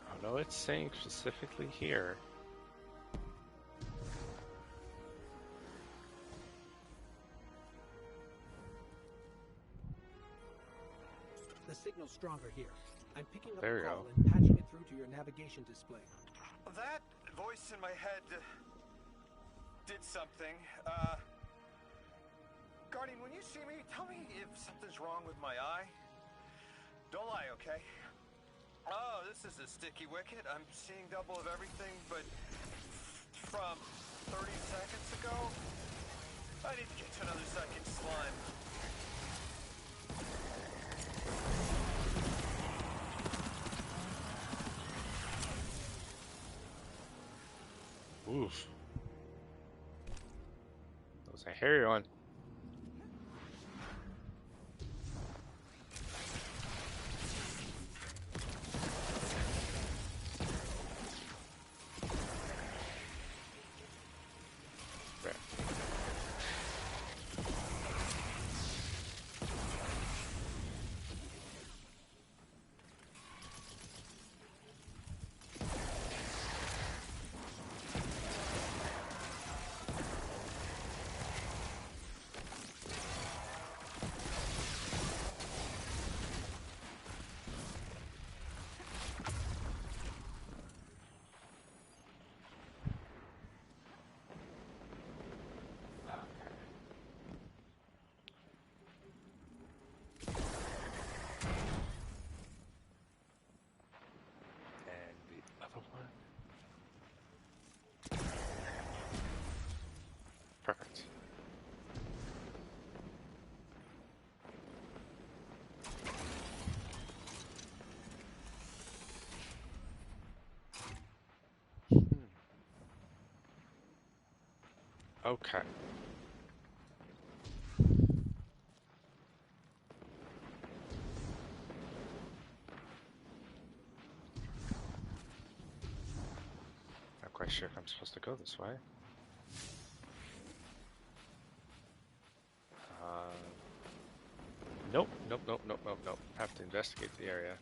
Oh no, it's saying specifically here. The signal's stronger here. I'm picking up There the you call go. and patching it through to your navigation display. That voice in my head did something. Guardian, when you see me, tell me if something's wrong with my eye. Don't lie, okay? Oh, this is a sticky wicket. I'm seeing double of everything, but from 30 seconds ago, I need to get to another second slime. Oof. That was a hairy one. Perfect. Okay. quite sure if I'm supposed to go this way. Nope, nope, nope, nope, nope, nope. Have to investigate the area.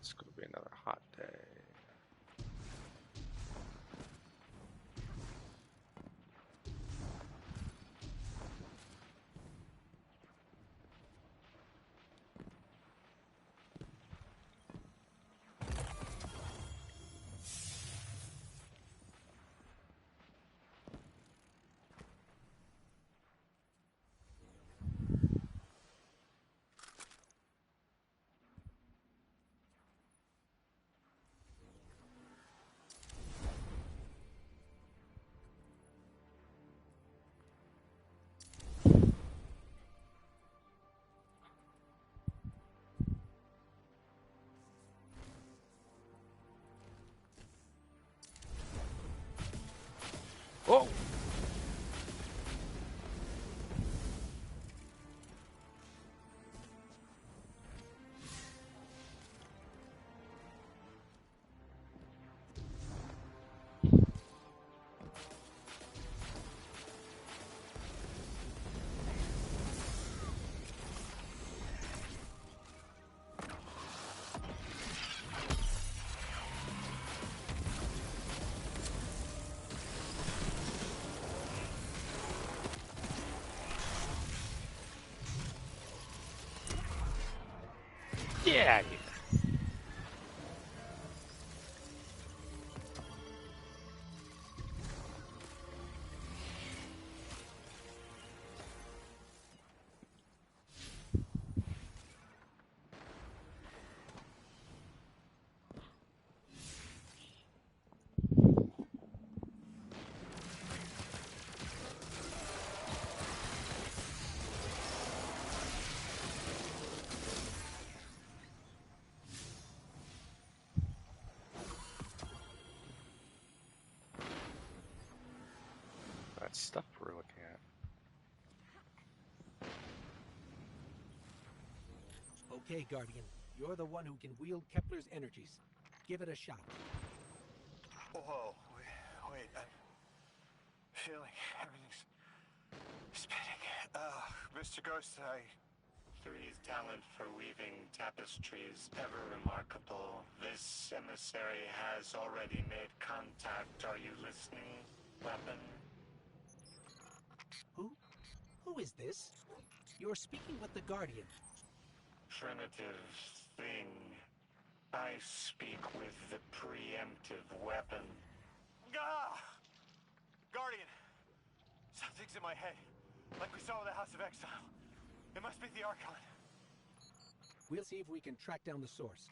It's going to be another hot day. Whoa! Get out of here. That stuff we're looking at. Okay, Guardian. You're the one who can wield Kepler's energies. Give it a shot. Whoa, wait, I'm feeling everything's spinning. Mr. Ghost, Three's talent for weaving tapestry is ever remarkable. This emissary has already made contact. Are you listening, weapon? Who is this? You're speaking with the Guardian. Primitive thing. I speak with the preemptive weapon. Guardian! Something's in my head. Like we saw with the House of Exile. It must be the Archon. We'll see if we can track down the source.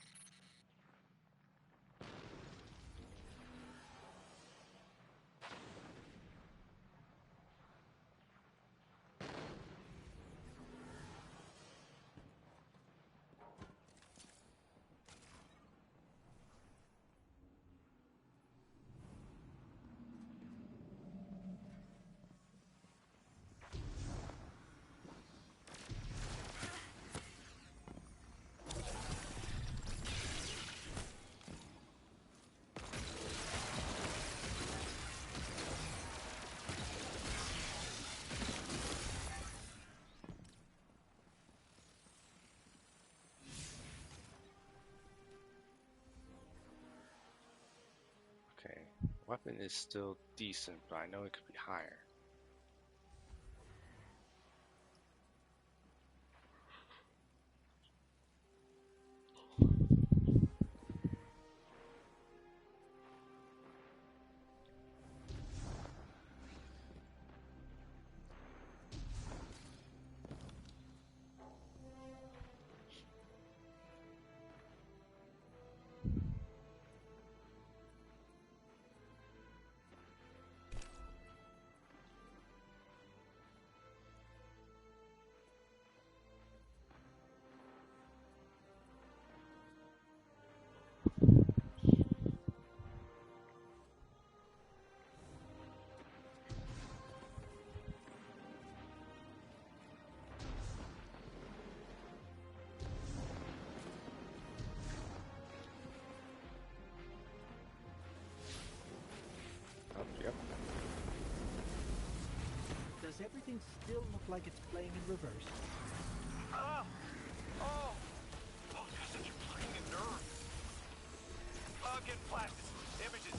Okay, weapon is still decent, but I know it could be higher. thing still look like it's playing in reverse? Oh, you're such a fucking nerve. Again, flashes, images.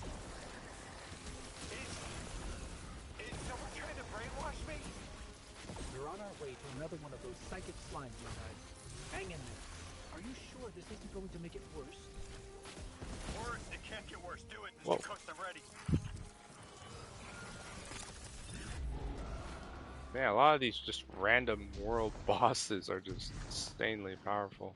Is someone trying to brainwash me? We're on our way to another one of those psychic slime guys. Hang in there. Are you sure this isn't going to make it worse? Worse, it can't get worse. Do it, Whoa. Mr. Coast, I'm ready. Man, a lot of these just random world bosses are just insanely powerful.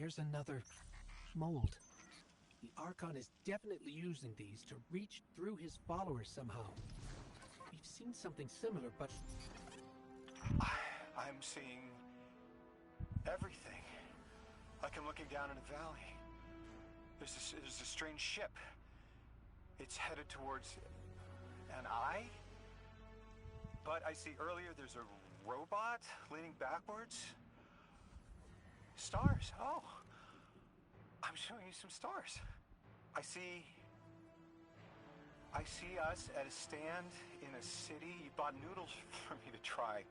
There's another mold. The Archon is definitely using these to reach through his followers somehow. We've seen something similar, but... I'm seeing everything. Like I'm looking down in a valley. There's a strange ship. It's headed towards an eye. But I see earlier there's a robot leaning backwards. Stars. Oh, I'm showing you some stars. I see us at a stand in a city. You bought noodles for me to try.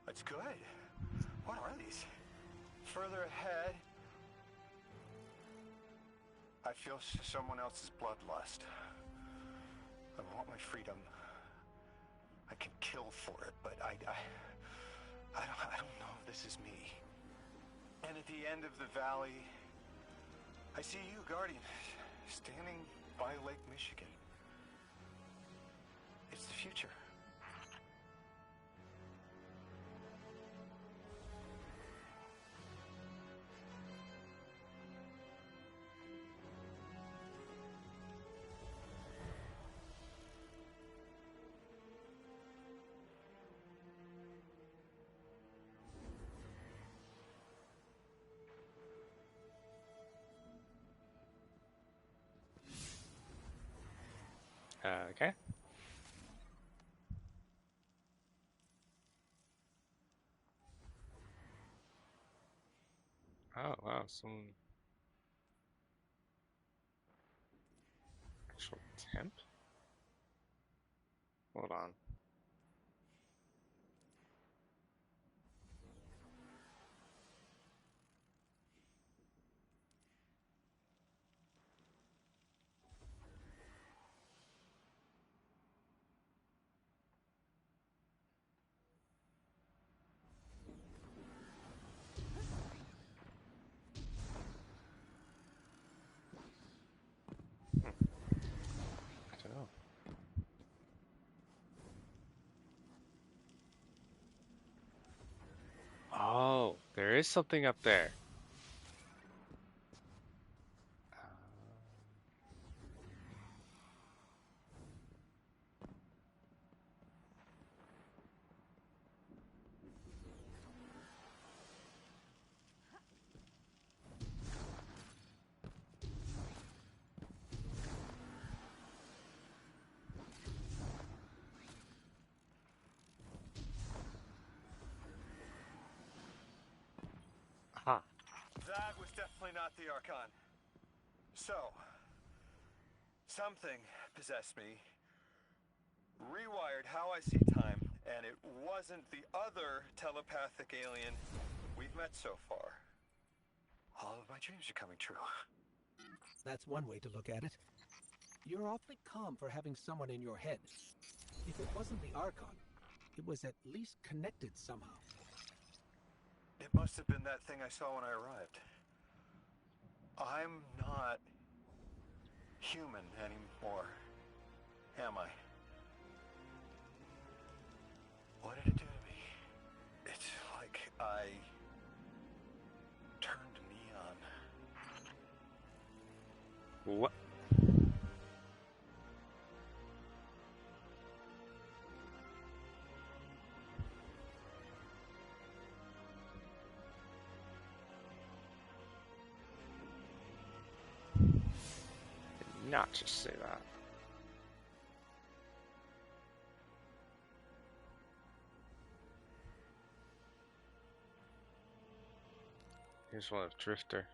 That's good. What are these? Further ahead, I feel someone else's bloodlust. I want my freedom. I can kill for it, but I don't know if this is me. And at the end of the valley, I see you, Guardian, standing by Lake Michigan. It's the future. Okay. Oh, wow, some actual temp? Hold on. I don't know. Oh, there is something up there. Definitely not the Archon. So, something possessed me, rewired how I see time, and it wasn't the other telepathic alien we've met so far. All of my dreams are coming true. That's one way to look at it. You're awfully calm for having someone in your head. If it wasn't the Archon, it was at least connected somehow. It must have been that thing I saw when I arrived. I'm not human anymore, am I? What did it do to me? It's like I turned neon. What? Did not just say that. Here's one of Drifter.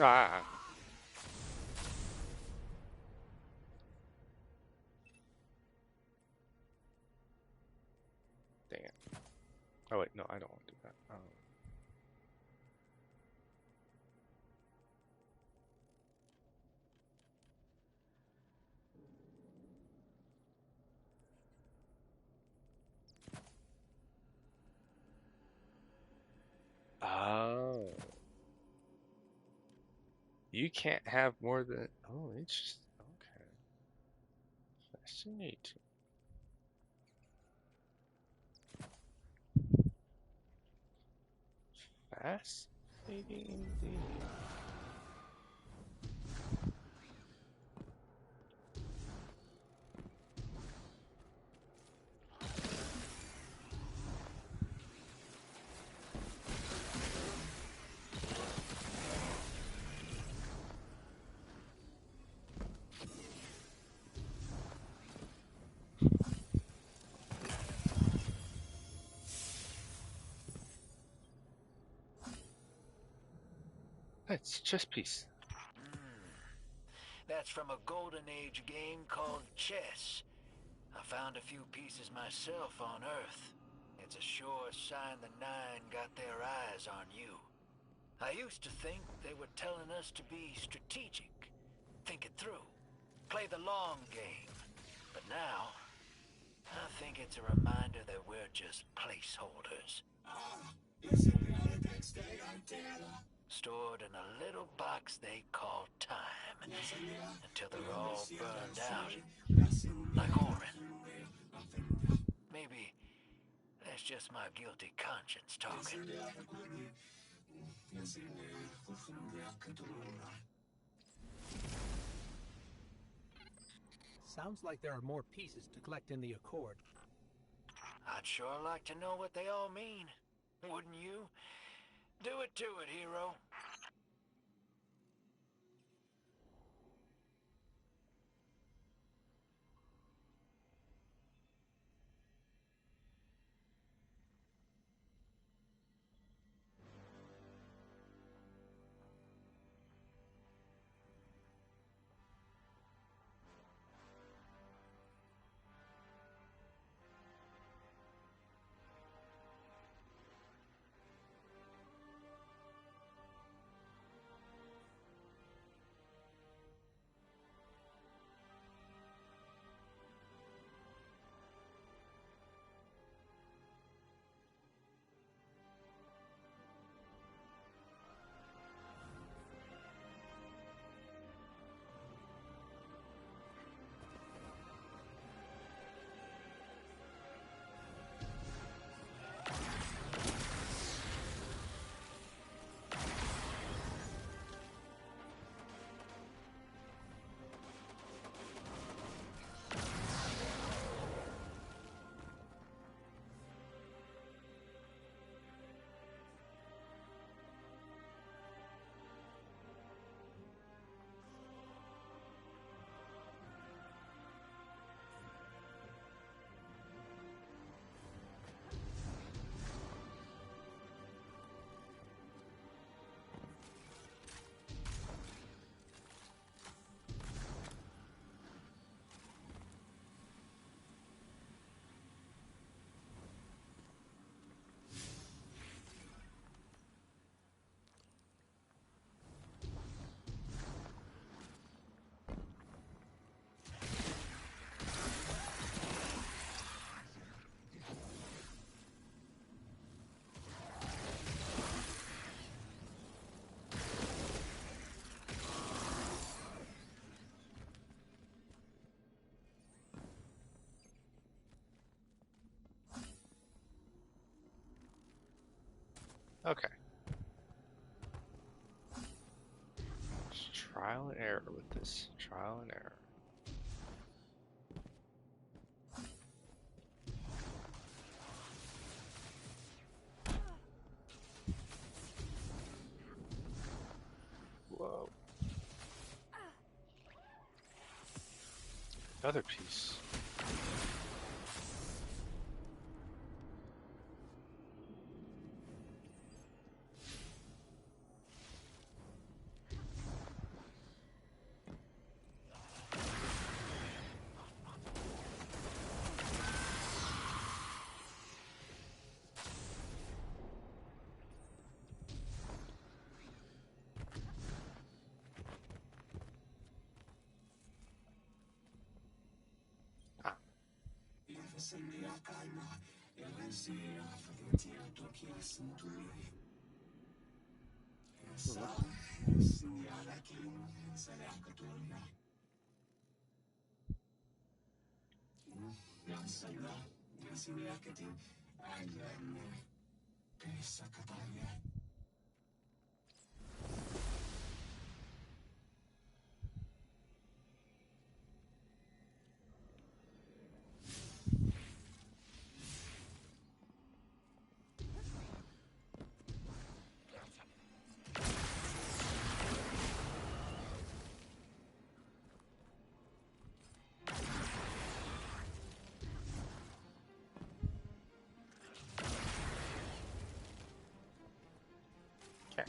Ah. Dang it. Oh wait, no, I don't want to do that. Oh. You can't have more than... Oh, interesting. Okay. Fascinating. Fascinating indeed. It's chess piece. That's from a Golden Age game called chess. I found a few pieces myself on Earth. It's a sure sign the Nine got their eyes on you. I used to think they were telling us to be strategic, think it through, play the long game. But now, I think it's a reminder that we're just placeholders. Stored in a little box they call time, until they're all burned out, like Orin. Maybe that's just my guilty conscience talking. Sounds like there are more pieces to collect in the Accord. I'd sure like to know what they all mean. Wouldn't you? Do it to it, hero. Okay. Just trial and error with this. Trial and error. Whoa. Another piece. Okay.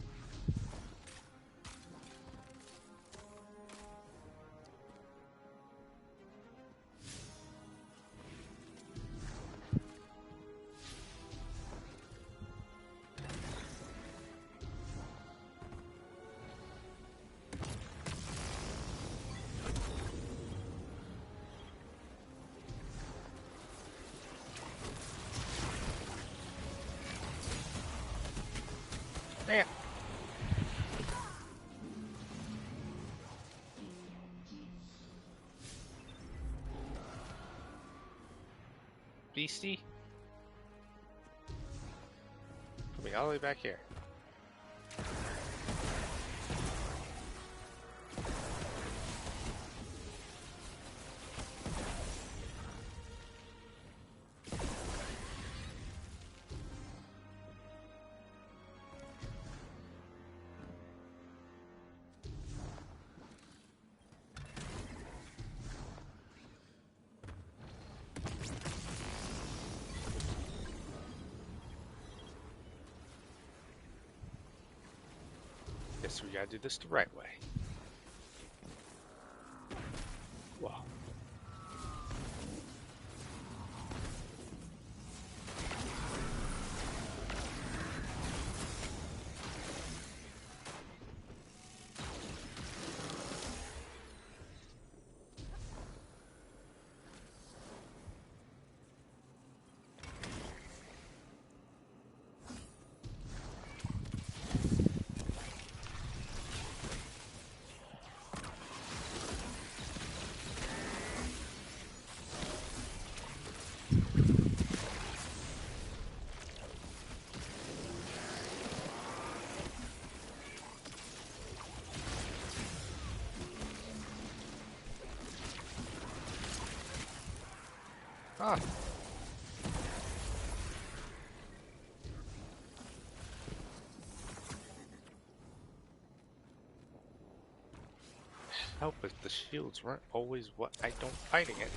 Damn. Beastie? Coming all the way back here. Guess we gotta do this the right way. Wow. Ah. Help if the shields weren't always what I don't fight against.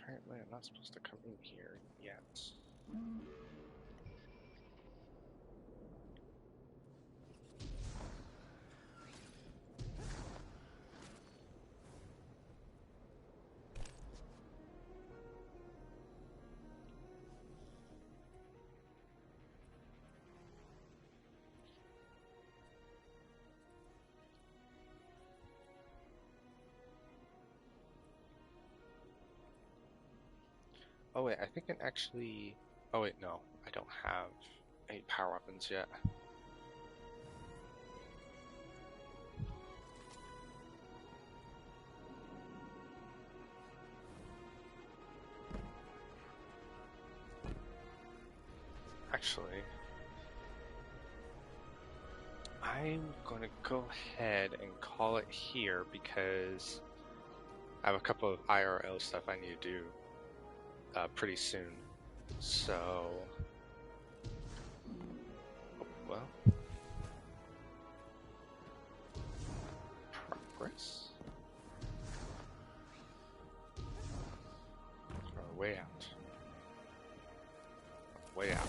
Apparently I'm not supposed to come in here yet. Oh wait, I think I can actually... Oh wait, no. I don't have any power weapons yet. Actually, I'm going to go ahead and call it here because I have a couple of IRL stuff I need to do pretty soon. So, well, progress. Or way out. Way out.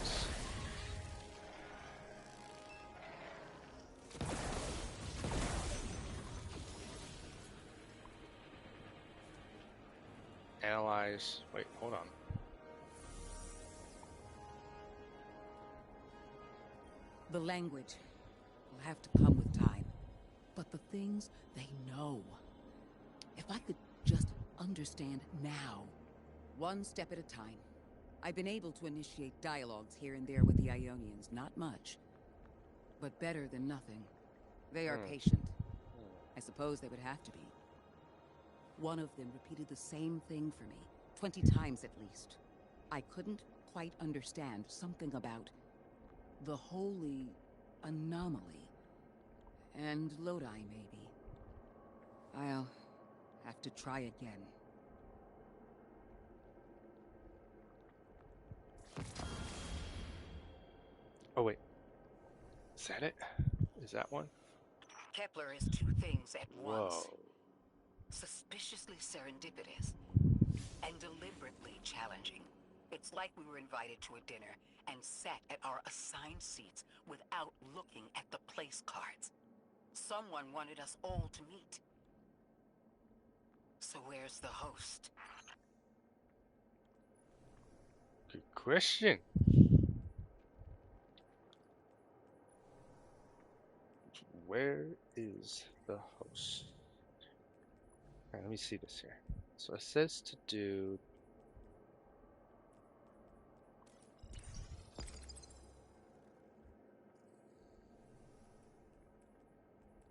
Analyze. Wait, hold on. The language will have to come with time. But the things they know. If I could just understand now. One step at a time. I've been able to initiate dialogues here and there with the Ionians. Not much. But better than nothing. They are patient. I suppose they would have to be. One of them repeated the same thing for me. 20 times at least. I couldn't quite understand something about the holy anomaly. And Lodi, maybe. I'll have to try again. Oh wait. Is that it? Is that one? Kepler is two things at once. Whoa. Suspiciously serendipitous and deliberately challenging. It's like we were invited to a dinner and sat at our assigned seats without looking at the place cards. Someone wanted us all to meet. So where's the host? Good question. Where is the host? Alright, let me see this here. So it says to do...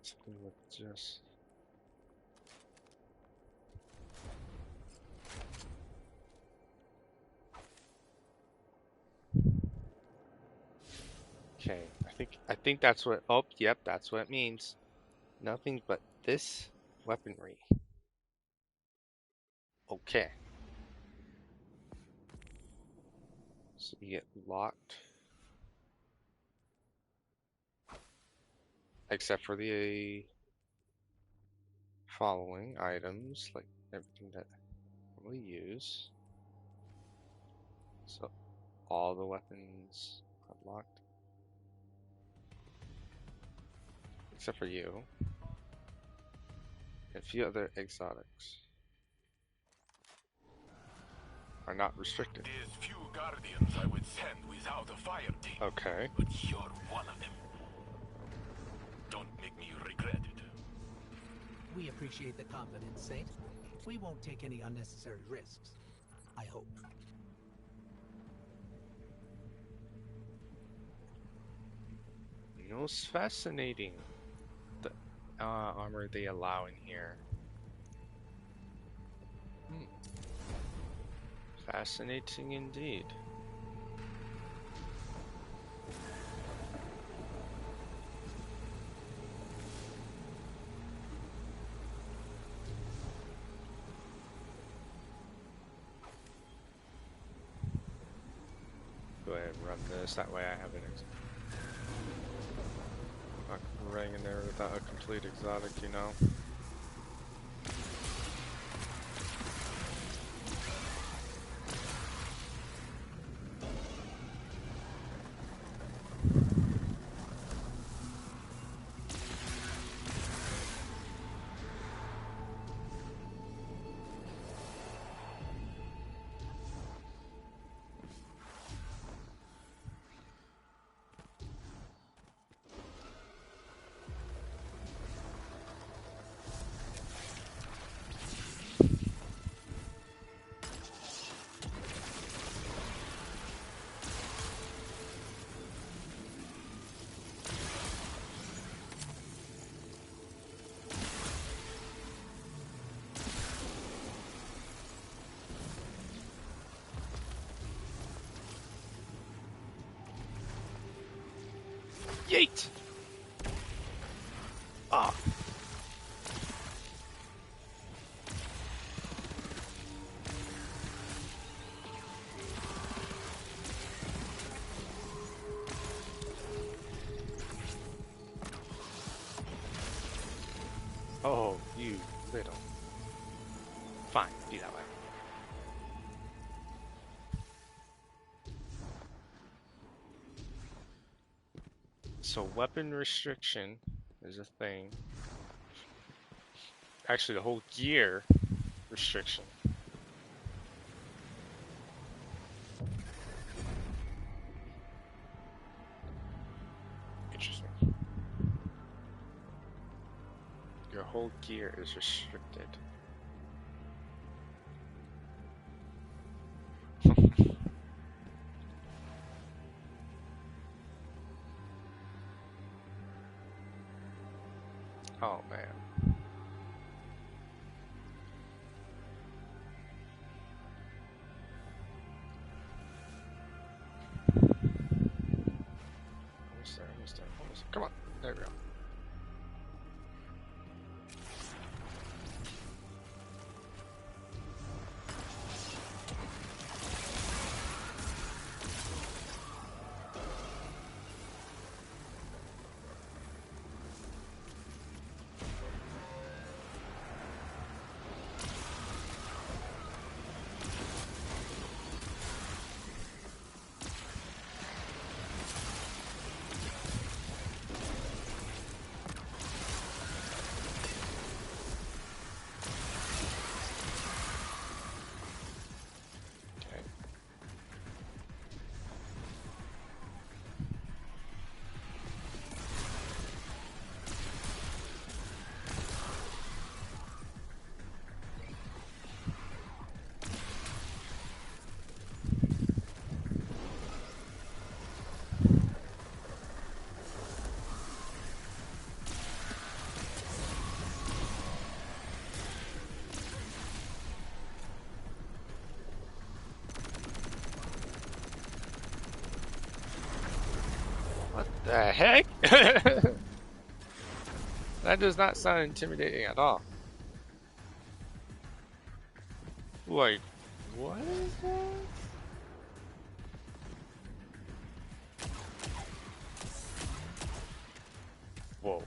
something with just... Okay, I think that's what... Oh, yep, that's what it means. Nothing but this weaponry. Okay. So you get locked. Except for the following items, like everything that we use. So all the weapons are locked. Except for you. A few other exotics are not restricted. There's few guardians I would send without a fire team. Okay. But you're one of them. Don't make me regret it. We appreciate the confidence, Saint. We won't take any unnecessary risks. I hope. Most fascinating. The armor they allow in here. Fascinating indeed. Go ahead and run this, that way I have an not running in there without a complete exotic, you know. Oh, you little. Fine, be that way. So weapon restriction is a thing. Actually, the whole gear restriction. Interesting. Your whole gear is restricted. Oh man. Almost there. Come on. There we go. What the heck? That does not sound intimidating at all. Like, what is that? Whoa.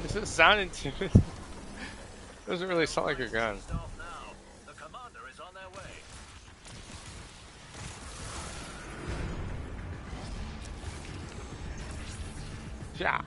Does it sound intimidating? Doesn't really sound like a gun. The commander is on their way. Yeah.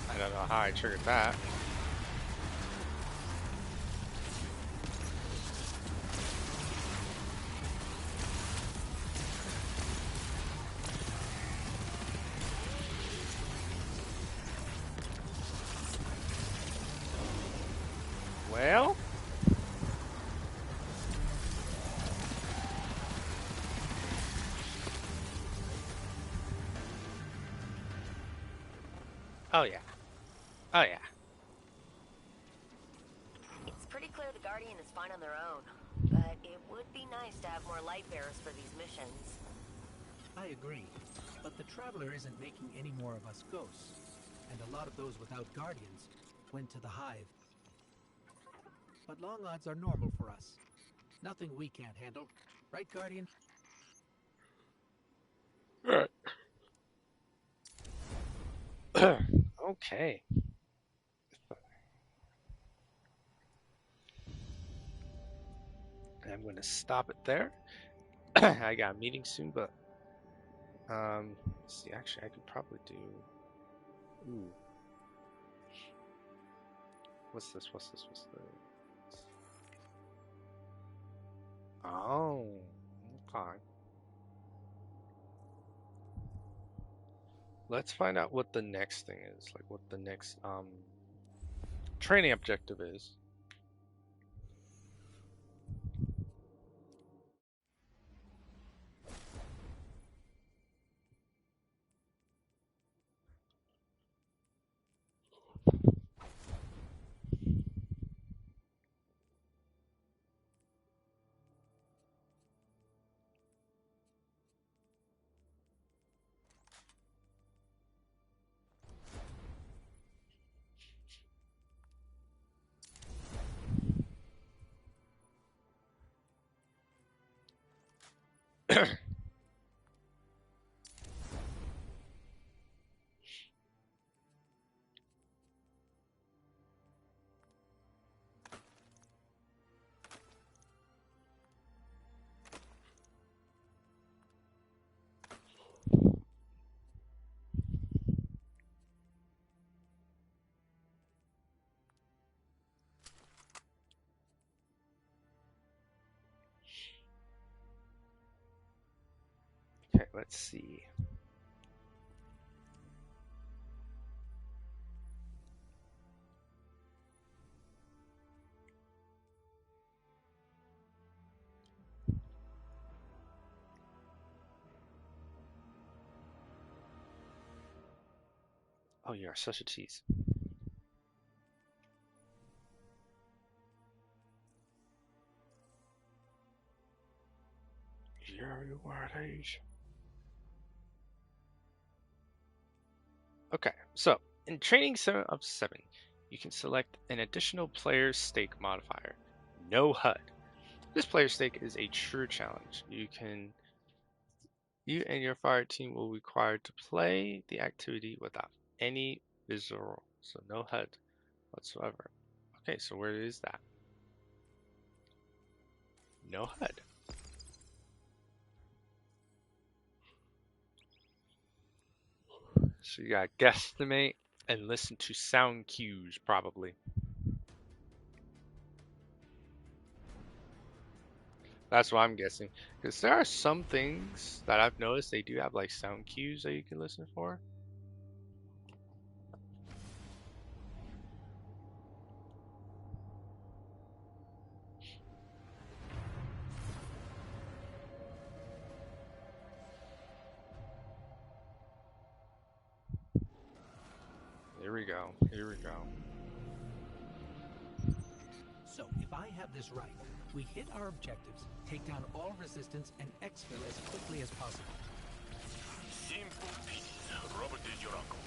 I don't know how I triggered that. Well? Oh yeah. Oh yeah. It's pretty clear the Guardian is fine on their own, but it would be nice to have more light bearers for these missions. I agree, but the Traveler isn't making any more of us ghosts, and a lot of those without Guardians went to the Hive. But long odds are normal for us. Nothing we can't handle. Right, Guardian? Okay. I'm going to stop it there. I got a meeting soon, but let's see. Actually, I could probably do. Ooh. What's this? What's this? What's this? Oh, okay. Let's find out what the next thing is. Like what the next training objective is. Okay, let's see. Oh, you are such a tease. Yeah, you are a tease. Okay, so in training 7 of 7, you can select an additional player stake modifier, no HUD. This player stake is a true challenge. You and your fire team will be required to play the activity without any visual, so no HUD whatsoever. Okay, so where is that? No HUD. So you gotta guesstimate and listen to sound cues, probably. That's what I'm guessing. Because there are some things that I've noticed they do have like sound cues that you can listen for. Here we go. Here we go. So, if I have this right, we hit our objectives, take down all resistance, and exfil as quickly as possible. Simple peasy. Robert is your uncle.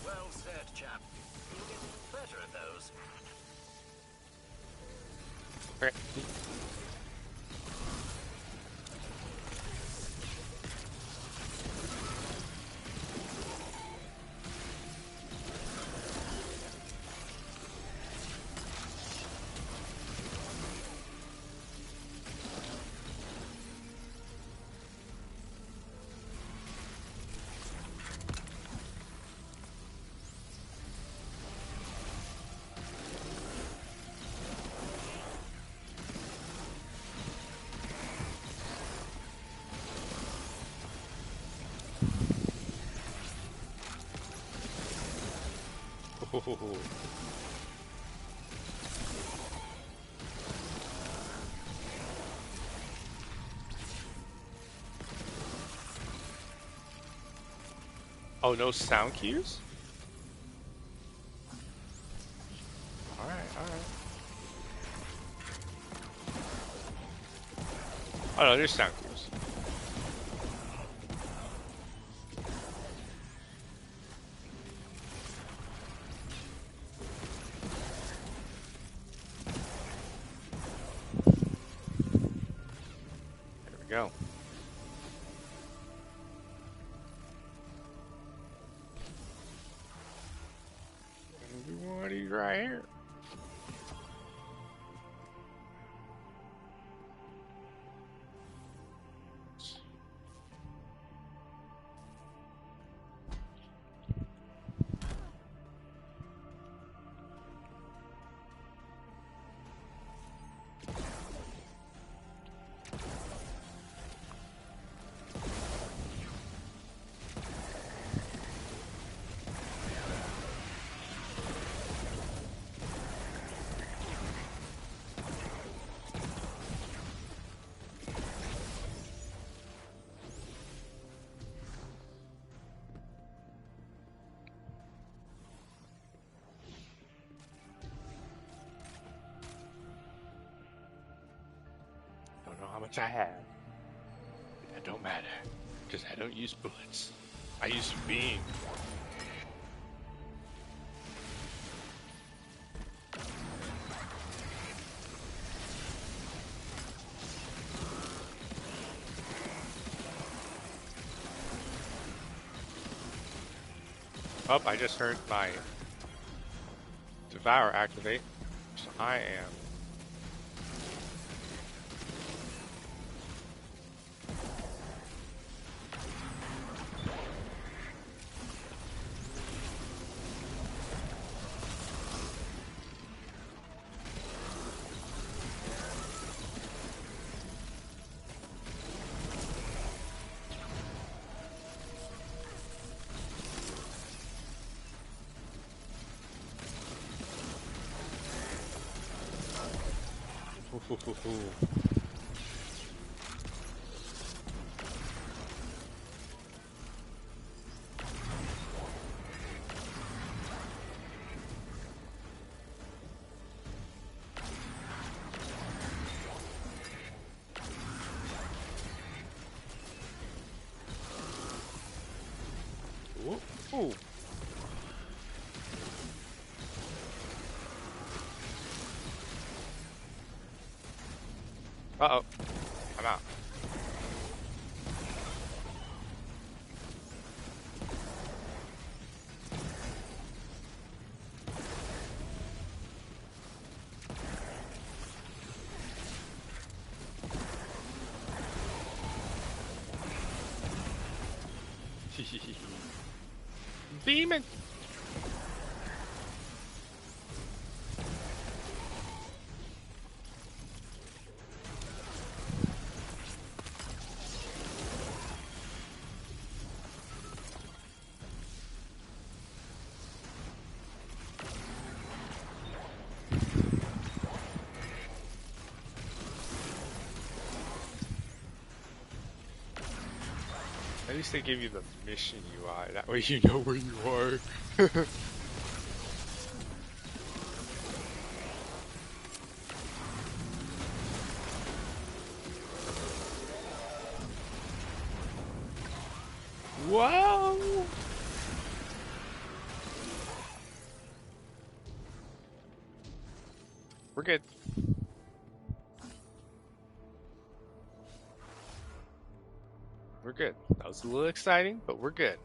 Well said, chap. You'll get better at those. Okay. Oh, no sound cues? Alright, alright. Oh no, there's sound cues. There we go. He's right here. Don't know how much I have. That don't matter, because I don't use bullets. I use beam. Oh, I just heard my Devour activate, so I am Ooh. Uh-oh. I'm out. Beaming. At least they give you the mission UI, that way you know where you are. Whoa! We're good. We're good. That was a little exciting, but we're good.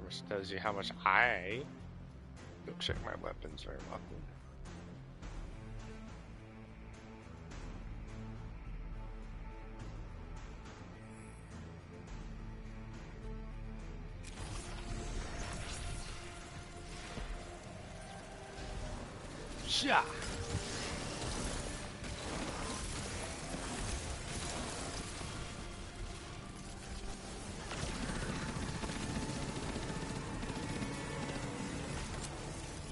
Which tells you how much I don't check my weapons very often. Yeah.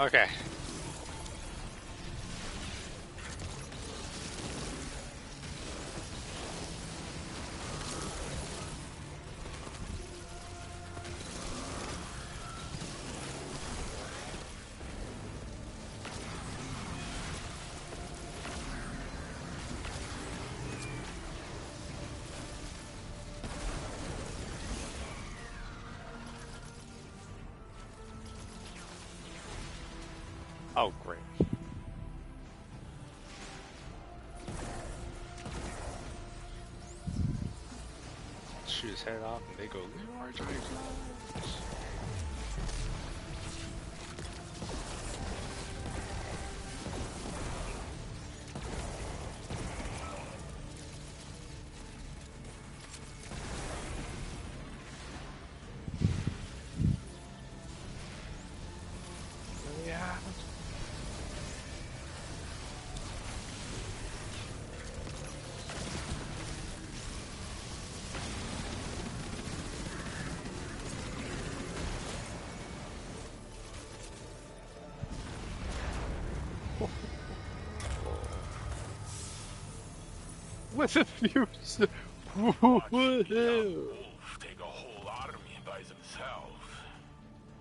Okay. Oh, great. Shoot his head off and they go, Leroy Jenkins. Yeah. With a fuse. Woohoo! Wolf take a whole army by themselves.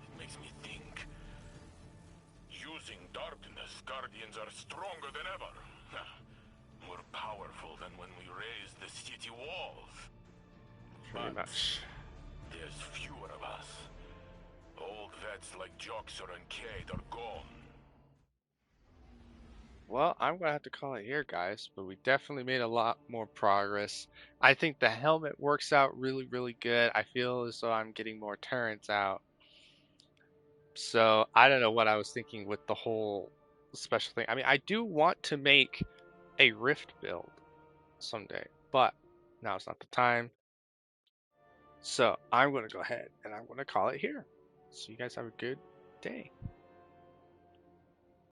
It makes me think. Using darkness, Guardians are stronger than ever. More powerful than when we raised the city walls. Pretty much. There's fewer of us. Old vets like Joxer and Cade are gone. Well, I'm gonna have to call it here, guys, but we definitely made a lot more progress. I think the helmet works out really, really good. I feel as though I'm getting more turrets out. So I don't know what I was thinking with the whole special thing. I mean, I do want to make a Rift build someday, but now's not the time. So I'm gonna go ahead and I'm gonna call it here. So you guys have a good day.